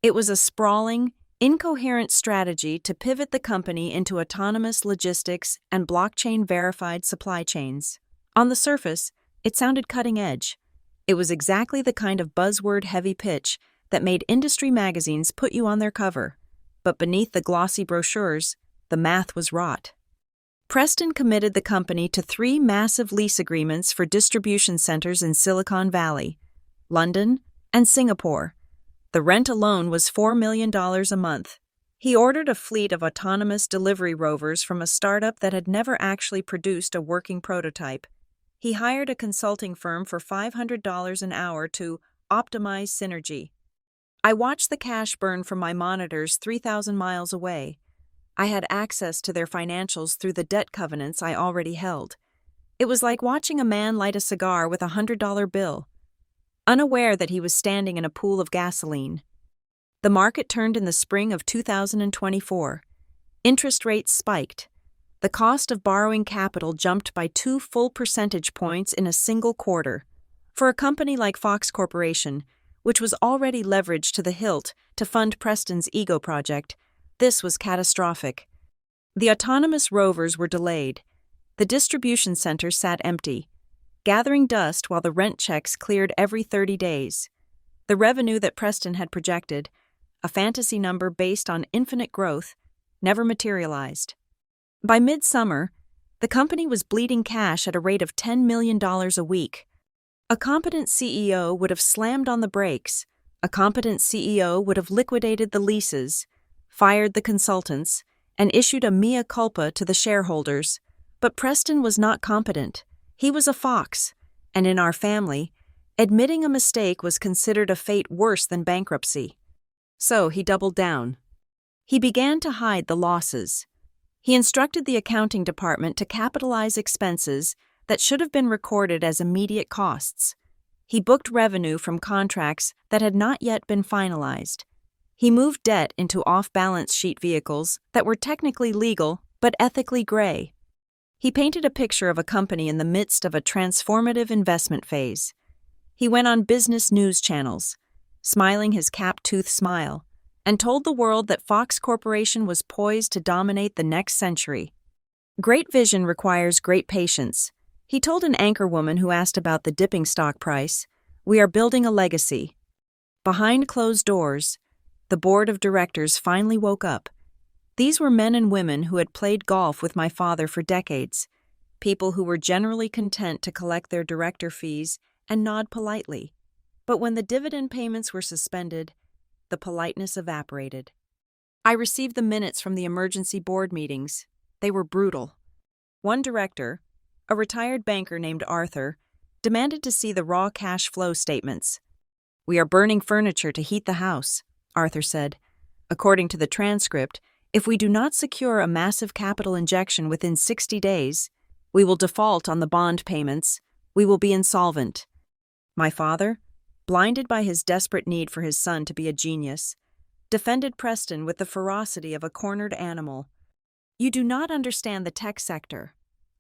It was a sprawling, incoherent strategy to pivot the company into autonomous logistics and blockchain-verified supply chains. On the surface, it sounded cutting edge. It was exactly the kind of buzzword-heavy pitch that made industry magazines put you on their cover. But beneath the glossy brochures, the math was wrought. Preston committed the company to 3 massive lease agreements for distribution centers in Silicon Valley, London, and Singapore. The rent alone was $4 million a month. He ordered a fleet of autonomous delivery rovers from a startup that had never actually produced a working prototype. He hired a consulting firm for $500 an hour to optimize synergy. I watched the cash burn from my monitors 3,000 miles away. I had access to their financials through the debt covenants I already held. It was like watching a man light a cigar with a $100 bill, unaware that he was standing in a pool of gasoline. The market turned in the spring of 2024. Interest rates spiked. The cost of borrowing capital jumped by 2 full percentage points in a single quarter. For a company like Fox Corporation, which was already leveraged to the hilt to fund Preston's ego project, this was catastrophic. The autonomous rovers were delayed. The distribution center sat empty, gathering dust while the rent checks cleared every 30 days. The revenue that Preston had projected, a fantasy number based on infinite growth, never materialized. By midsummer, the company was bleeding cash at a rate of $10 million a week. A competent CEO would have slammed on the brakes. A competent CEO would have liquidated the leases, fired the consultants, and issued a mea culpa to the shareholders. But Preston was not competent. He was a fox, and in our family, admitting a mistake was considered a fate worse than bankruptcy. So he doubled down. He began to hide the losses. He instructed the accounting department to capitalize expenses that should have been recorded as immediate costs. He booked revenue from contracts that had not yet been finalized. He moved debt into off-balance sheet vehicles that were technically legal but ethically gray. He painted a picture of a company in the midst of a transformative investment phase. He went on business news channels, smiling his cap-toothed smile, and told the world that Fox Corporation was poised to dominate the next century. Great vision requires great patience. He told an anchorwoman who asked about the dipping stock price, "We are building a legacy." Behind closed doors, the board of directors finally woke up. These were men and women who had played golf with my father for decades, people who were generally content to collect their director fees and nod politely. But when the dividend payments were suspended, the politeness evaporated. I received the minutes from the emergency board meetings. They were brutal. One director, a retired banker named Arthur, demanded to see the raw cash flow statements. "We are burning furniture to heat the house," Arthur said. "According to the transcript, if we do not secure a massive capital injection within 60 days, we will default on the bond payments. We will be insolvent." My father, blinded by his desperate need for his son to be a genius, defended Preston with the ferocity of a cornered animal. "You do not understand the tech sector.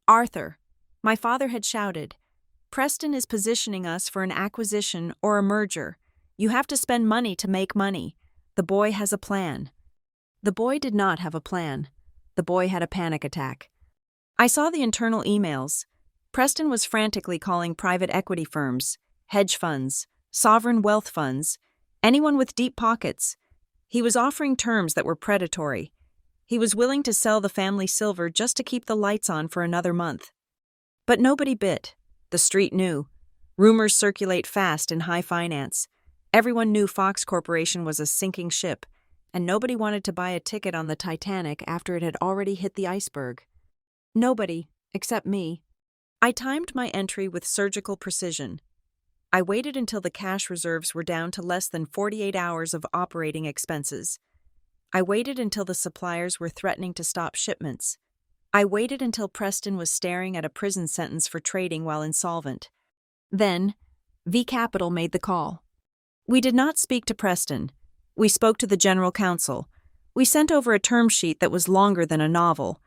Arthur," my father had shouted, "Preston is positioning us for an acquisition or a merger. You have to spend money to make money. The boy has a plan." The boy did not have a plan. The boy had a panic attack. I saw the internal emails. Preston was frantically calling private equity firms, hedge funds, sovereign wealth funds, anyone with deep pockets. He was offering terms that were predatory. He was willing to sell the family silver just to keep the lights on for another month. But nobody bit. The street knew. Rumors circulate fast in high finance. Everyone knew Fox Corporation was a sinking ship, and nobody wanted to buy a ticket on the Titanic after it had already hit the iceberg. Nobody, except me. I timed my entry with surgical precision. I waited until the cash reserves were down to less than 48 hours of operating expenses. I waited until the suppliers were threatening to stop shipments. I waited until Preston was staring at a prison sentence for trading while insolvent. Then, V Capital made the call. We did not speak to Preston. We spoke to the general counsel. We sent over a term sheet that was longer than a novel.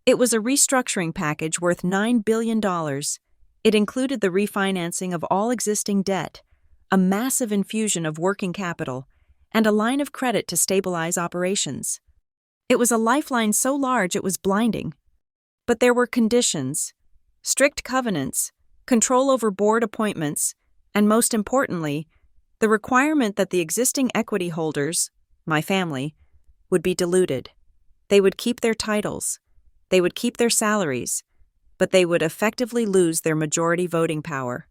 It was a restructuring package worth $9 billion. It included the refinancing of all existing debt, a massive infusion of working capital, and a line of credit to stabilize operations. It was a lifeline so large it was blinding. But there were conditions, strict covenants, control over board appointments, and most importantly, the requirement that the existing equity holders, my family, would be diluted. They would keep their titles, they would keep their salaries, but they would effectively lose their majority voting power.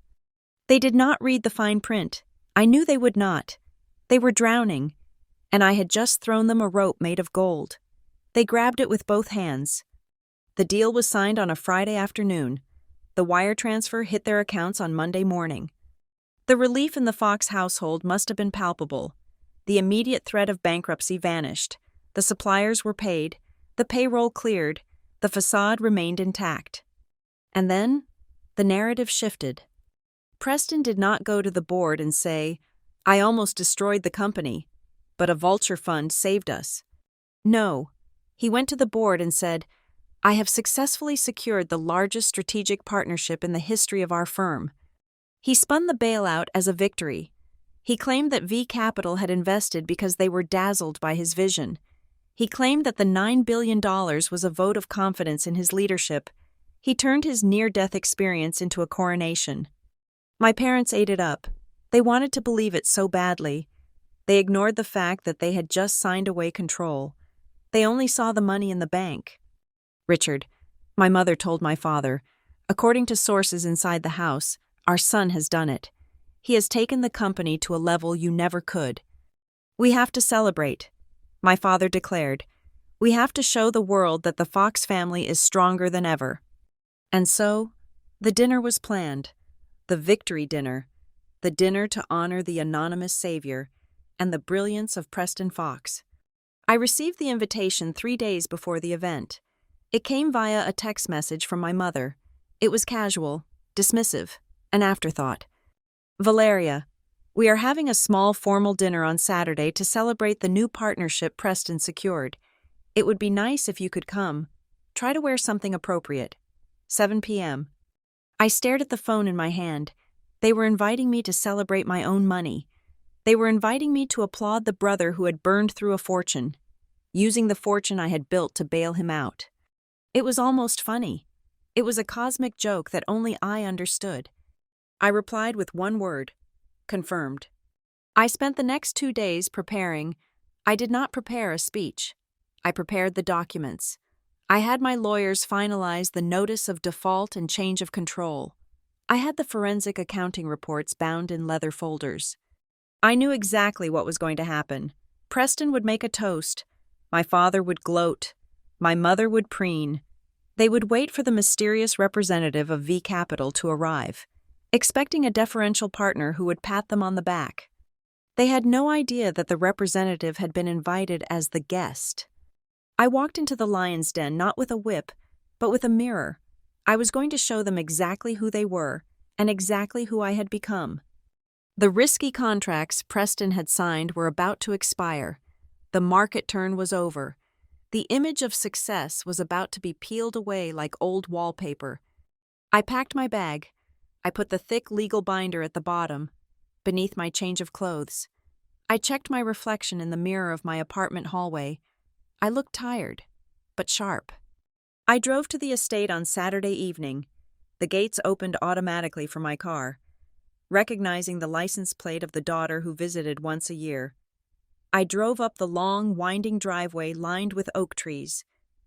They did not read the fine print. I knew they would not. They were drowning, and I had just thrown them a rope made of gold. They grabbed it with both hands. The deal was signed on a Friday afternoon. The wire transfer hit their accounts on Monday morning. The relief in the Fox household must have been palpable. The immediate threat of bankruptcy vanished. The suppliers were paid. The payroll cleared. The facade remained intact. And then, the narrative shifted. Preston did not go to the board and say, "I almost destroyed the company, but a vulture fund saved us." No, he went to the board and said, "I have successfully secured the largest strategic partnership in the history of our firm." He spun the bailout as a victory. He claimed that V Capital had invested because they were dazzled by his vision. He claimed that the $9 billion was a vote of confidence in his leadership. He turned his near-death experience into a coronation. My parents ate it up. They wanted to believe it so badly. They ignored the fact that they had just signed away control. They only saw the money in the bank. "Richard," my mother told my father, "according to sources inside the house, our son has done it. He has taken the company to a level you never could. We have to celebrate," my father declared. "We have to show the world that the Fox family is stronger than ever." And so, the dinner was planned. The victory dinner. The dinner to honor the anonymous savior and the brilliance of Preston Fox. I received the invitation 3 days before the event. It came via a text message from my mother. It was casual, dismissive, an afterthought. "Valeria, we are having a small formal dinner on Saturday to celebrate the new partnership Preston secured. It would be nice if you could come. Try to wear something appropriate. 7 p.m. I stared at the phone in my hand. They were inviting me to celebrate my own money. They were inviting me to applaud the brother who had burned through a fortune, using the fortune I had built to bail him out. It was almost funny. It was a cosmic joke that only I understood. I replied with one word: confirmed. I spent the next 2 days preparing. I did not prepare a speech. I prepared the documents. I had my lawyers finalize the notice of default and change of control. I had the forensic accounting reports bound in leather folders. I knew exactly what was going to happen. Preston would make a toast. My father would gloat. My mother would preen. They would wait for the mysterious representative of V Capital to arrive, expecting a deferential partner who would pat them on the back. They had no idea that the representative had been invited as the guest. I walked into the lion's den not with a whip, but with a mirror. I was going to show them exactly who they were and exactly who I had become. The risky contracts Preston had signed were about to expire. The market turn was over. The image of success was about to be peeled away like old wallpaper. I packed my bag. I put the thick legal binder at the bottom, beneath my change of clothes. I checked my reflection in the mirror of my apartment hallway. I looked tired, but sharp. I drove to the estate on Saturday evening. The gates opened automatically for my car, recognizing the license plate of the daughter who visited once a year. I drove up the long, winding driveway lined with oak trees.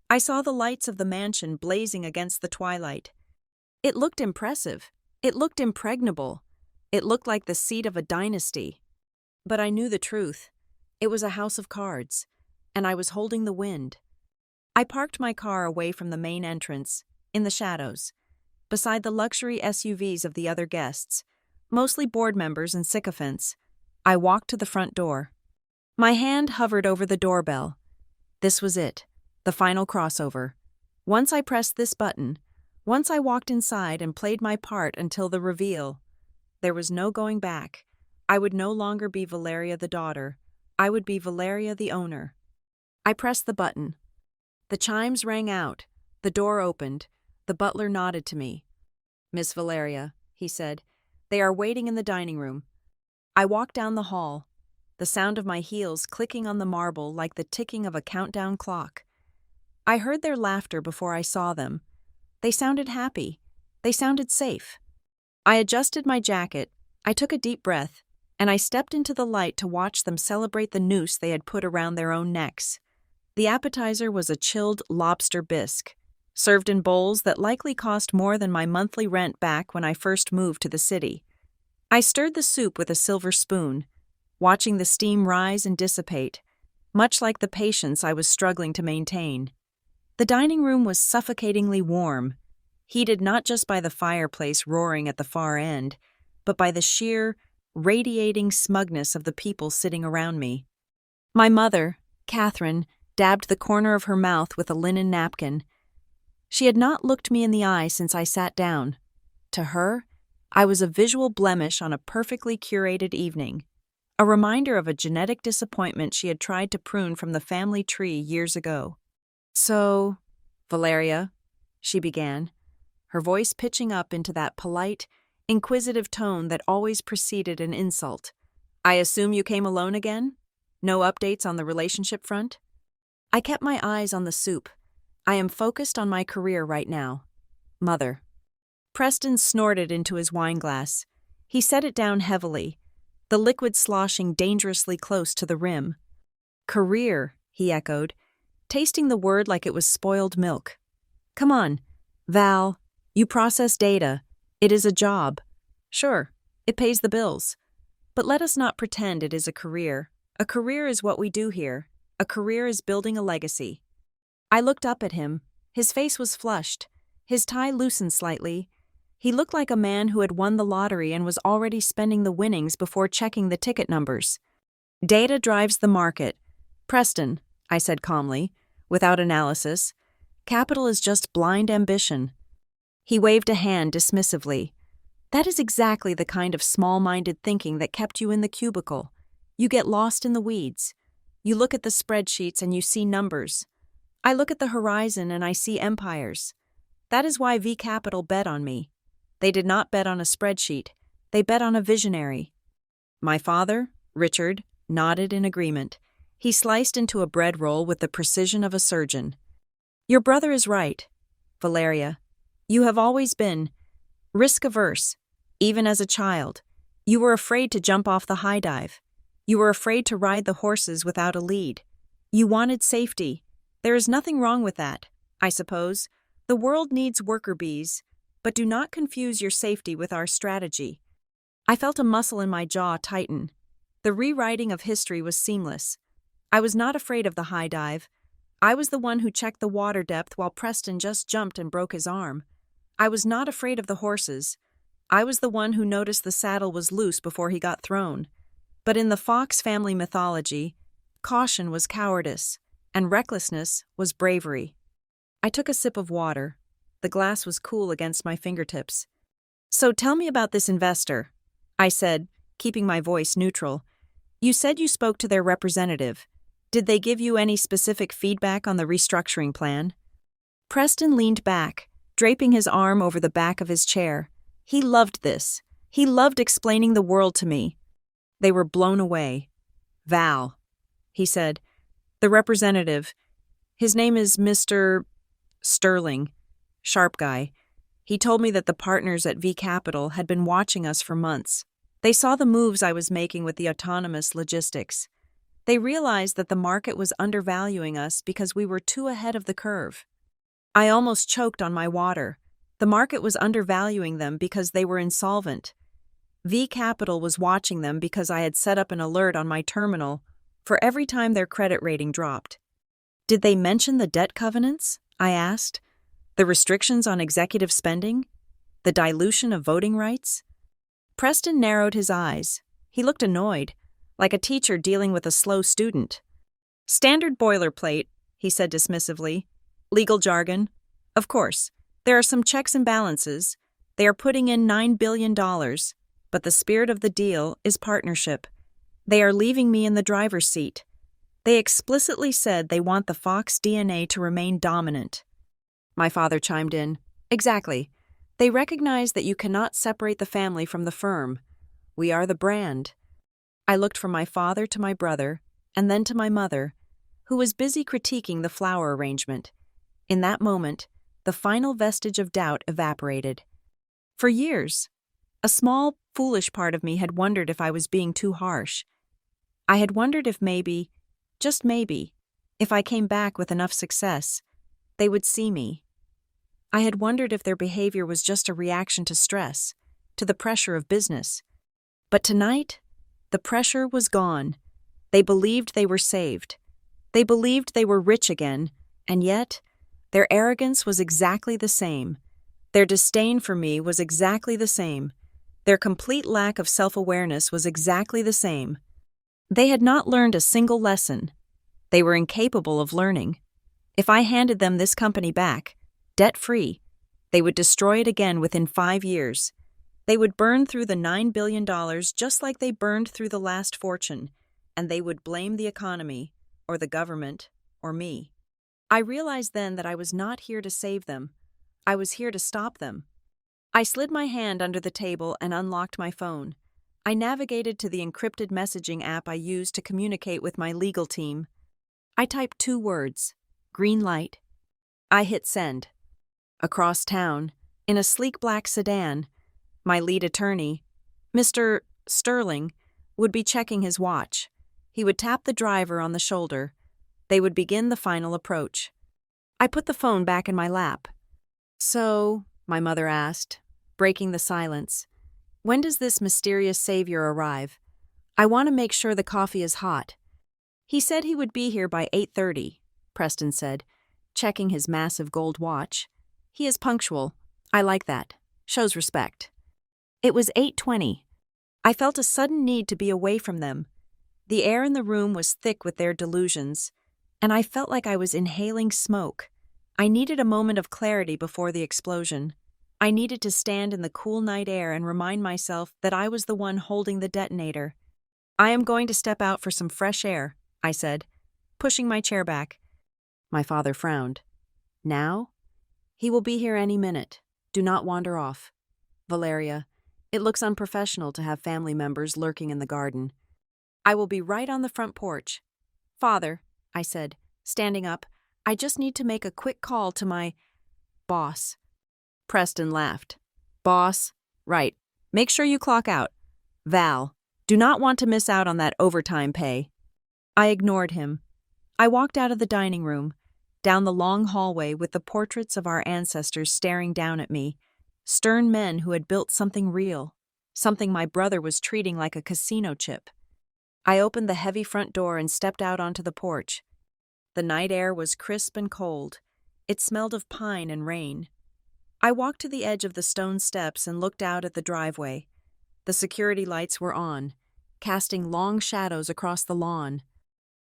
I saw the lights of the mansion blazing against the twilight. It looked impressive. It looked impregnable. It looked like the seat of a dynasty. But I knew the truth. It was a house of cards, and I was holding the wind. I parked my car away from the main entrance, in the shadows, beside the luxury SUVs of the other guests, mostly board members and sycophants. I walked to the front door. My hand hovered over the doorbell. This was it, the final crossover. Once I pressed this button, once I walked inside and played my part until the reveal. There was no going back. I would no longer be Valeria the daughter. I would be Valeria the owner. I pressed the button. The chimes rang out. The door opened. The butler nodded to me. "Miss Valeria," he said, "they are waiting in the dining room." I walked down the hall, the sound of my heels clicking on the marble like the ticking of a countdown clock. I heard their laughter before I saw them. They sounded happy. They sounded safe. I adjusted my jacket, I took a deep breath, and I stepped into the light to watch them celebrate the noose they had put around their own necks. The appetizer was a chilled lobster bisque, served in bowls that likely cost more than my monthly rent back when I first moved to the city. I stirred the soup with a silver spoon, watching the steam rise and dissipate, much like the patience I was struggling to maintain. The dining room was suffocatingly warm, heated not just by the fireplace roaring at the far end, but by the sheer, radiating smugness of the people sitting around me. My mother, Catherine, dabbed the corner of her mouth with a linen napkin. She had not looked me in the eye since I sat down. To her, I was a visual blemish on a perfectly curated evening, a reminder of a genetic disappointment she had tried to prune from the family tree years ago. "So, Valeria," she began, her voice pitching up into that polite, inquisitive tone that always preceded an insult. "I assume you came alone again? No updates on the relationship front?" I kept my eyes on the soup. "I am focused on my career right now. Mother." Preston snorted into his wineglass. He set it down heavily, the liquid sloshing dangerously close to the rim. "Career," he echoed, tasting the word like it was spoiled milk. "Come on, Val, you process data. It is a job. Sure, it pays the bills. But let us not pretend it is a career. A career is what we do here. A career is building a legacy." I looked up at him. His face was flushed, his tie loosened slightly. He looked like a man who had won the lottery and was already spending the winnings before checking the ticket numbers. "Data drives the market. Preston," I said calmly, without analysis. "Capital is just blind ambition." He waved a hand dismissively. "That is exactly the kind of small-minded thinking that kept you in the cubicle. You get lost in the weeds. You look at the spreadsheets and you see numbers. I look at the horizon and I see empires. That is why V Capital bet on me. They did not bet on a spreadsheet. They bet on a visionary." My father, Richard, nodded in agreement. He sliced into a bread roll with the precision of a surgeon. "Your brother is right, Valeria. You have always been risk-averse, even as a child. You were afraid to jump off the high dive. You were afraid to ride the horses without a lead. You wanted safety. There is nothing wrong with that, I suppose. The world needs worker bees, but do not confuse your safety with our strategy." I felt a muscle in my jaw tighten. The rewriting of history was seamless. I was not afraid of the high dive. I was the one who checked the water depth while Preston just jumped and broke his arm. I was not afraid of the horses. I was the one who noticed the saddle was loose before he got thrown. But in the Fox family mythology, caution was cowardice, and recklessness was bravery. I took a sip of water. The glass was cool against my fingertips. "So tell me about this investor," I said, keeping my voice neutral. "You said you spoke to their representative. Did they give you any specific feedback on the restructuring plan?" Preston leaned back, draping his arm over the back of his chair. He loved this. He loved explaining the world to me. They were blown away. "Val," he said. "The representative. His name is Mr. Sterling. Sharp guy. He told me that the partners at V Capital had been watching us for months. They saw the moves I was making with the autonomous logistics. They realized that the market was undervaluing us because we were too ahead of the curve." I almost choked on my water. The market was undervaluing them because they were insolvent. V Capital was watching them because I had set up an alert on my terminal for every time their credit rating dropped. "Did they mention the debt covenants?" I asked. "The restrictions on executive spending? The dilution of voting rights?" Preston narrowed his eyes. He looked annoyed, like a teacher dealing with a slow student. "Standard boilerplate," he said dismissively. "Legal jargon. Of course, there are some checks and balances. They are putting in $9 billion, but the spirit of the deal is partnership. They are leaving me in the driver's seat. They explicitly said they want the Fox DNA to remain dominant." My father chimed in. Exactly. They recognize that you cannot separate the family from the firm. We are the brand. I looked from my father to my brother, and then to my mother, who was busy critiquing the flower arrangement. In that moment, the final vestige of doubt evaporated. For years, a small, foolish part of me had wondered if I was being too harsh. I had wondered if maybe, just maybe, if I came back with enough success, they would see me. I had wondered if their behavior was just a reaction to stress, to the pressure of business. But tonight, the pressure was gone. They believed they were saved. They believed they were rich again, and yet, their arrogance was exactly the same. Their disdain for me was exactly the same. Their complete lack of self-awareness was exactly the same. They had not learned a single lesson. They were incapable of learning. If I handed them this company back, debt-free, they would destroy it again within 5 years. They would burn through the $9 billion just like they burned through the last fortune, and they would blame the economy, or the government, or me. I realized then that I was not here to save them. I was here to stop them. I slid my hand under the table and unlocked my phone. I navigated to the encrypted messaging app I used to communicate with my legal team. I typed 2 words, green light. I hit send. Across town, in a sleek black sedan, my lead attorney, Mr. Sterling, would be checking his watch. He would tap the driver on the shoulder. They would begin the final approach. I put the phone back in my lap. So, my mother asked, breaking the silence, when does this mysterious savior arrive? I want to make sure the coffee is hot. He said he would be here by 8:30, Preston said, checking his massive gold watch. He is punctual. I like that. Shows respect. It was 8:20. I felt a sudden need to be away from them. The air in the room was thick with their delusions, and I felt like I was inhaling smoke. I needed a moment of clarity before the explosion. I needed to stand in the cool night air and remind myself that I was the one holding the detonator. I am going to step out for some fresh air, I said, pushing my chair back. My father frowned. Now? He will be here any minute. Do not wander off. Valeria, it looks unprofessional to have family members lurking in the garden. I will be right on the front porch. Father, I said, standing up, I just need to make a quick call to my boss. Preston laughed. Boss? Right. Make sure you clock out. Val, do not want to miss out on that overtime pay. I ignored him. I walked out of the dining room, down the long hallway with the portraits of our ancestors staring down at me, stern men who had built something real, something my brother was treating like a casino chip. I opened the heavy front door and stepped out onto the porch. The night air was crisp and cold. It smelled of pine and rain. I walked to the edge of the stone steps and looked out at the driveway. The security lights were on, casting long shadows across the lawn.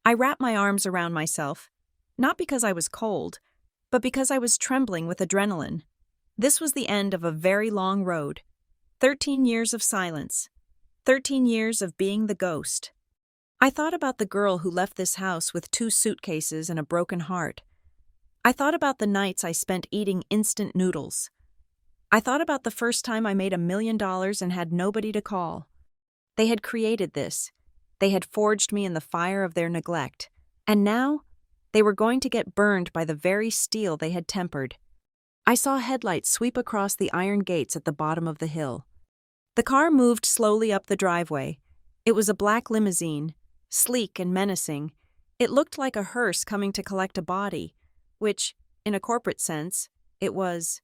I wrapped my arms around myself, not because I was cold, but because I was trembling with adrenaline. This was the end of a very long road. 13 years of silence. 13 years of being the ghost. I thought about the girl who left this house with 2 suitcases and a broken heart. I thought about the nights I spent eating instant noodles. I thought about the first time I made $1 million and had nobody to call. They had created this. They had forged me in the fire of their neglect. And now, they were going to get burned by the very steel they had tempered. I saw headlights sweep across the iron gates at the bottom of the hill. The car moved slowly up the driveway. It was a black limousine, sleek and menacing. It looked like a hearse coming to collect a body, which, in a corporate sense, it was.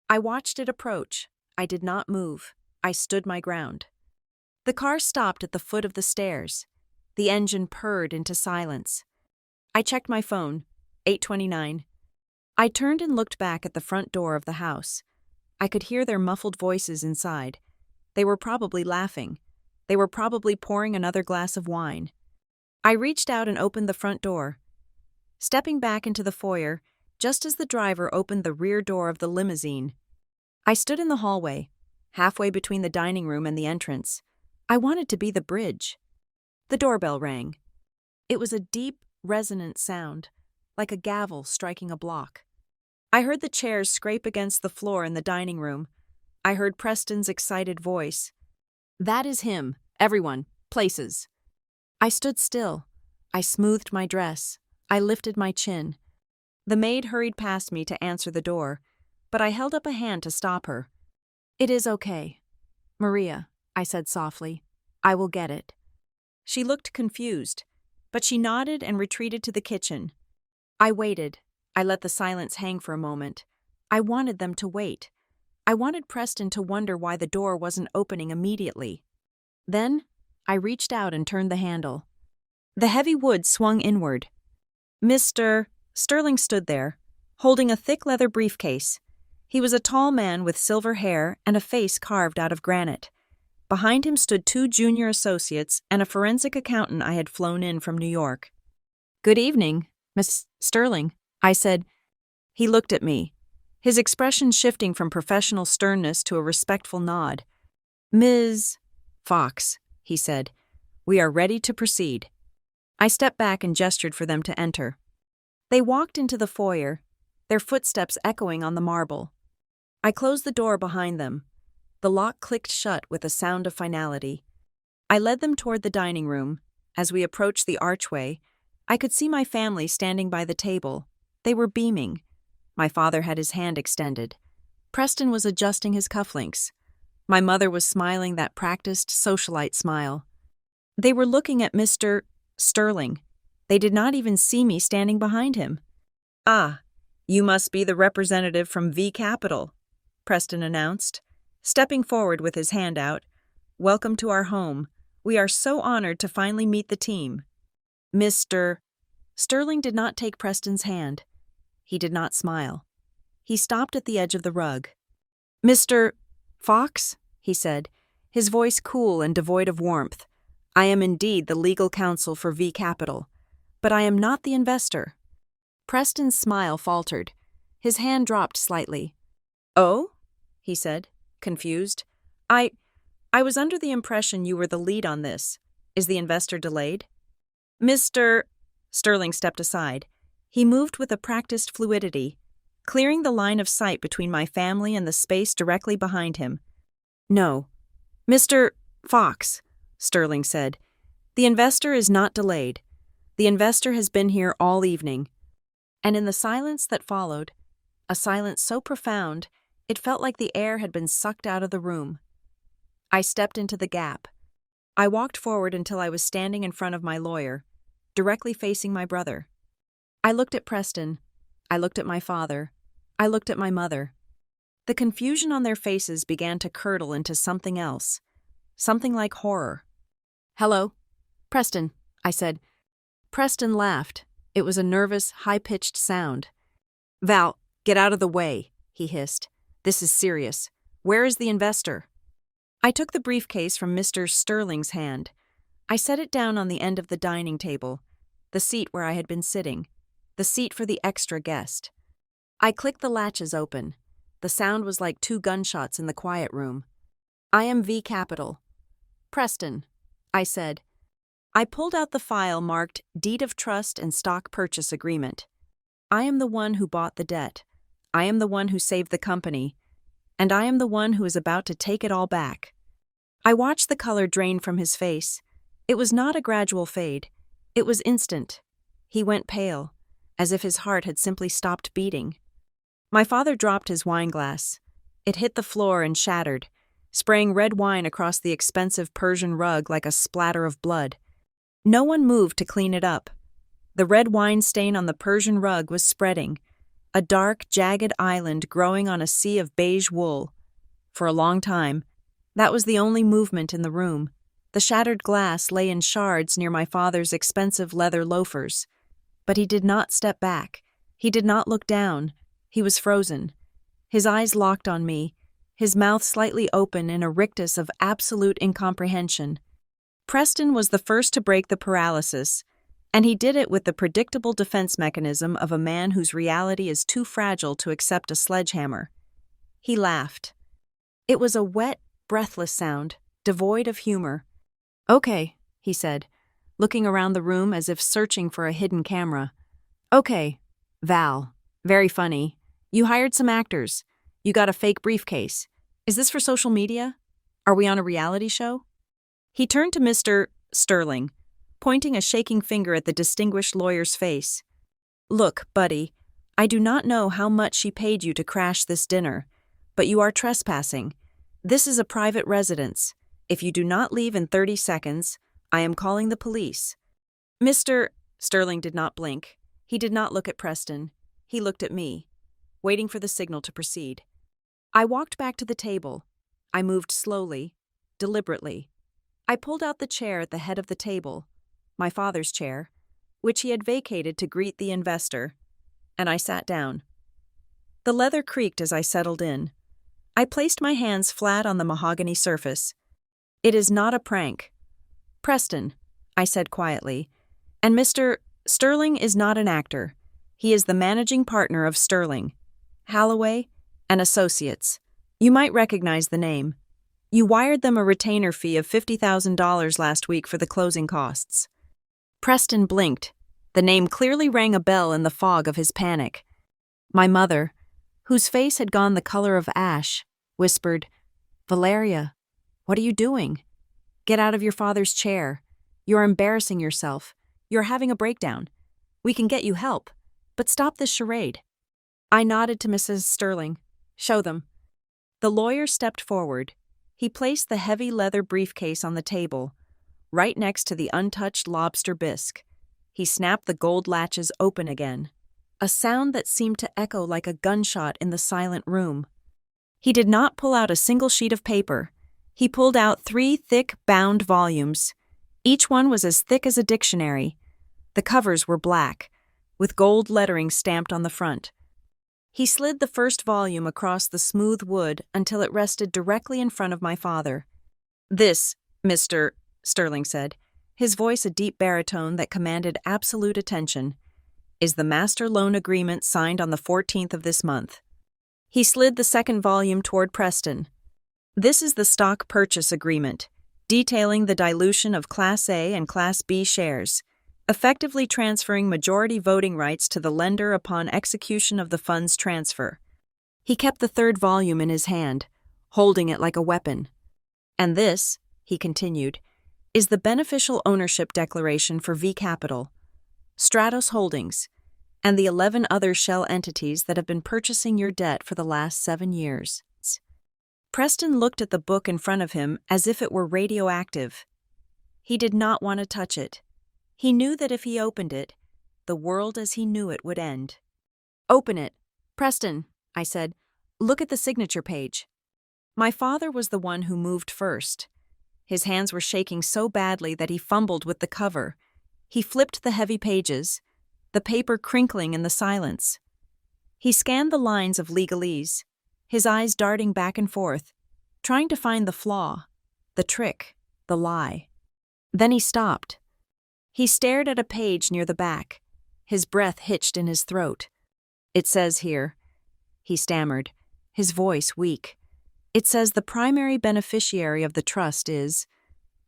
I watched it approach. I did not move. I stood my ground. The car stopped at the foot of the stairs. The engine purred into silence. I checked my phone. 8:29. I turned and looked back at the front door of the house. I could hear their muffled voices inside. They were probably laughing. They were probably pouring another glass of wine. I reached out and opened the front door. Stepping back into the foyer, just as the driver opened the rear door of the limousine, I stood in the hallway, halfway between the dining room and the entrance. I wanted to be the bridge. The doorbell rang. It was a deep, resonant sound, like a gavel striking a block. I heard the chairs scrape against the floor in the dining room. I heard Preston's excited voice. "That is him. Everyone. Places." I stood still. I smoothed my dress. I lifted my chin. The maid hurried past me to answer the door, but I held up a hand to stop her. "It is okay. Maria," I said softly. "I will get it." She looked confused, but she nodded and retreated to the kitchen. I waited. I let the silence hang for a moment. I wanted them to wait. I wanted Preston to wonder why the door wasn't opening immediately. Then, I reached out and turned the handle. The heavy wood swung inward. Mr. Sterling stood there, holding a thick leather briefcase. He was a tall man with silver hair and a face carved out of granite. Behind him stood 2 junior associates and a forensic accountant I had flown in from New York. "Good evening, Miss Sterling," I said. He looked at me, his expression shifting from professional sternness to a respectful nod. "Ms. Fox," he said, "we are ready to proceed." I stepped back and gestured for them to enter. They walked into the foyer, their footsteps echoing on the marble. I closed the door behind them. The lock clicked shut with a sound of finality. I led them toward the dining room. As we approached the archway, I could see my family standing by the table. They were beaming. My father had his hand extended. Preston was adjusting his cufflinks. My mother was smiling that practiced socialite smile. They were looking at Mr. Sterling. They did not even see me standing behind him. "Ah, you must be the representative from V Capital," Preston announced, stepping forward with his hand out. "Welcome to our home. We are so honored to finally meet the team." Mr. Sterling did not take Preston's hand. He did not smile. He stopped at the edge of the rug. "Mr. Fox," he said, his voice cool and devoid of warmth, "I am indeed the legal counsel for V Capital, but I am not the investor." Preston's smile faltered. His hand dropped slightly. "Oh?" he said, confused. I was under the impression you were the lead on this. Is the investor delayed?" Mr. Sterling stepped aside. He moved with a practiced fluidity, clearing the line of sight between my family and the space directly behind him. "No. Mr. Fox," Sterling said, "the investor is not delayed. The investor has been here all evening." And in the silence that followed, a silence so profound, it felt like the air had been sucked out of the room. I stepped into the gap. I walked forward until I was standing in front of my lawyer, directly facing my brother. I looked at Preston. I looked at my father. I looked at my mother. The confusion on their faces began to curdle into something else, something like horror. "Hello, Preston," I said. Preston laughed. It was a nervous, high-pitched sound. "Val, get out of the way," he hissed. "This is serious. Where is the investor?" I took the briefcase from Mr. Sterling's hand. I set it down on the end of the dining table, the seat where I had been sitting, the seat for the extra guest. I clicked the latches open. The sound was like 2 gunshots in the quiet room. "I am V Capital. Preston," I said. I pulled out the file marked Deed of Trust and Stock Purchase Agreement. I am the one who bought the debt. I am the one who saved the company. And I am the one who is about to take it all back. I watched the color drain from his face. It was not a gradual fade. It was instant. He went pale, as if his heart had simply stopped beating. My father dropped his wine glass. It hit the floor and shattered, spraying red wine across the expensive Persian rug like a splatter of blood. No one moved to clean it up. The red wine stain on the Persian rug was spreading, a dark, jagged island growing on a sea of beige wool. For a long time, that was the only movement in the room. The shattered glass lay in shards near my father's expensive leather loafers. But he did not step back. He did not look down. He was frozen. His eyes locked on me, his mouth slightly open in a rictus of absolute incomprehension. Preston was the first to break the paralysis, and he did it with the predictable defense mechanism of a man whose reality is too fragile to accept a sledgehammer. He laughed. It was a wet, breathless sound, devoid of humor. "Okay," he said, looking around the room as if searching for a hidden camera. "Okay, Val. Very funny. You hired some actors. You got a fake briefcase. Is this for social media? Are we on a reality show? He turned to Mr. Sterling, pointing a shaking finger at the distinguished lawyer's face. Look, buddy, I do not know how much she paid you to crash this dinner, but you are trespassing. This is a private residence. If you do not leave in 30 seconds, I am calling the police. Mr. Sterling did not blink. He did not look at Preston. He looked at me, waiting for the signal to proceed. I walked back to the table. I moved slowly, deliberately. I pulled out the chair at the head of the table, my father's chair, which he had vacated to greet the investor, and I sat down. The leather creaked as I settled in. I placed my hands flat on the mahogany surface. It is not a prank. Preston, I said quietly, and Mr. Sterling is not an actor. He is the managing partner of Sterling, Holloway, and Associates. You might recognize the name. You wired them a retainer fee of $50,000 last week for the closing costs. Preston blinked. The name clearly rang a bell in the fog of his panic. My mother, whose face had gone the color of ash, whispered, Valeria, what are you doing? Get out of your father's chair. You're embarrassing yourself. You're having a breakdown. We can get you help, but stop this charade. I nodded to Mrs. Sterling. Show them. The lawyer stepped forward. He placed the heavy leather briefcase on the table, right next to the untouched lobster bisque. He snapped the gold latches open again, a sound that seemed to echo like a gunshot in the silent room. He did not pull out a single sheet of paper. He pulled out 3 thick, bound volumes. Each one was as thick as a dictionary. The covers were black, with gold lettering stamped on the front. He slid the first volume across the smooth wood until it rested directly in front of my father. This, Mr. Sterling said, his voice a deep baritone that commanded absolute attention, is the master loan agreement signed on the 14th of this month. He slid the second volume toward Preston. This is the stock purchase agreement, detailing the dilution of Class A and Class B shares, effectively transferring majority voting rights to the lender upon execution of the funds transfer. He kept the third volume in his hand, holding it like a weapon. And this, he continued, is the beneficial ownership declaration for V Capital, Stratos Holdings, and the 11 other shell entities that have been purchasing your debt for the last 7 years. Preston looked at the book in front of him as if it were radioactive. He did not want to touch it. He knew that if he opened it, the world as he knew it would end. Open it. Preston, I said, look at the signature page. My father was the one who moved first. His hands were shaking so badly that he fumbled with the cover. He flipped the heavy pages, the paper crinkling in the silence. He scanned the lines of legalese, his eyes darting back and forth, trying to find the flaw, the trick, the lie. Then he stopped. He stared at a page near the back, his breath hitched in his throat. It says here, he stammered, his voice weak. It says the primary beneficiary of the trust is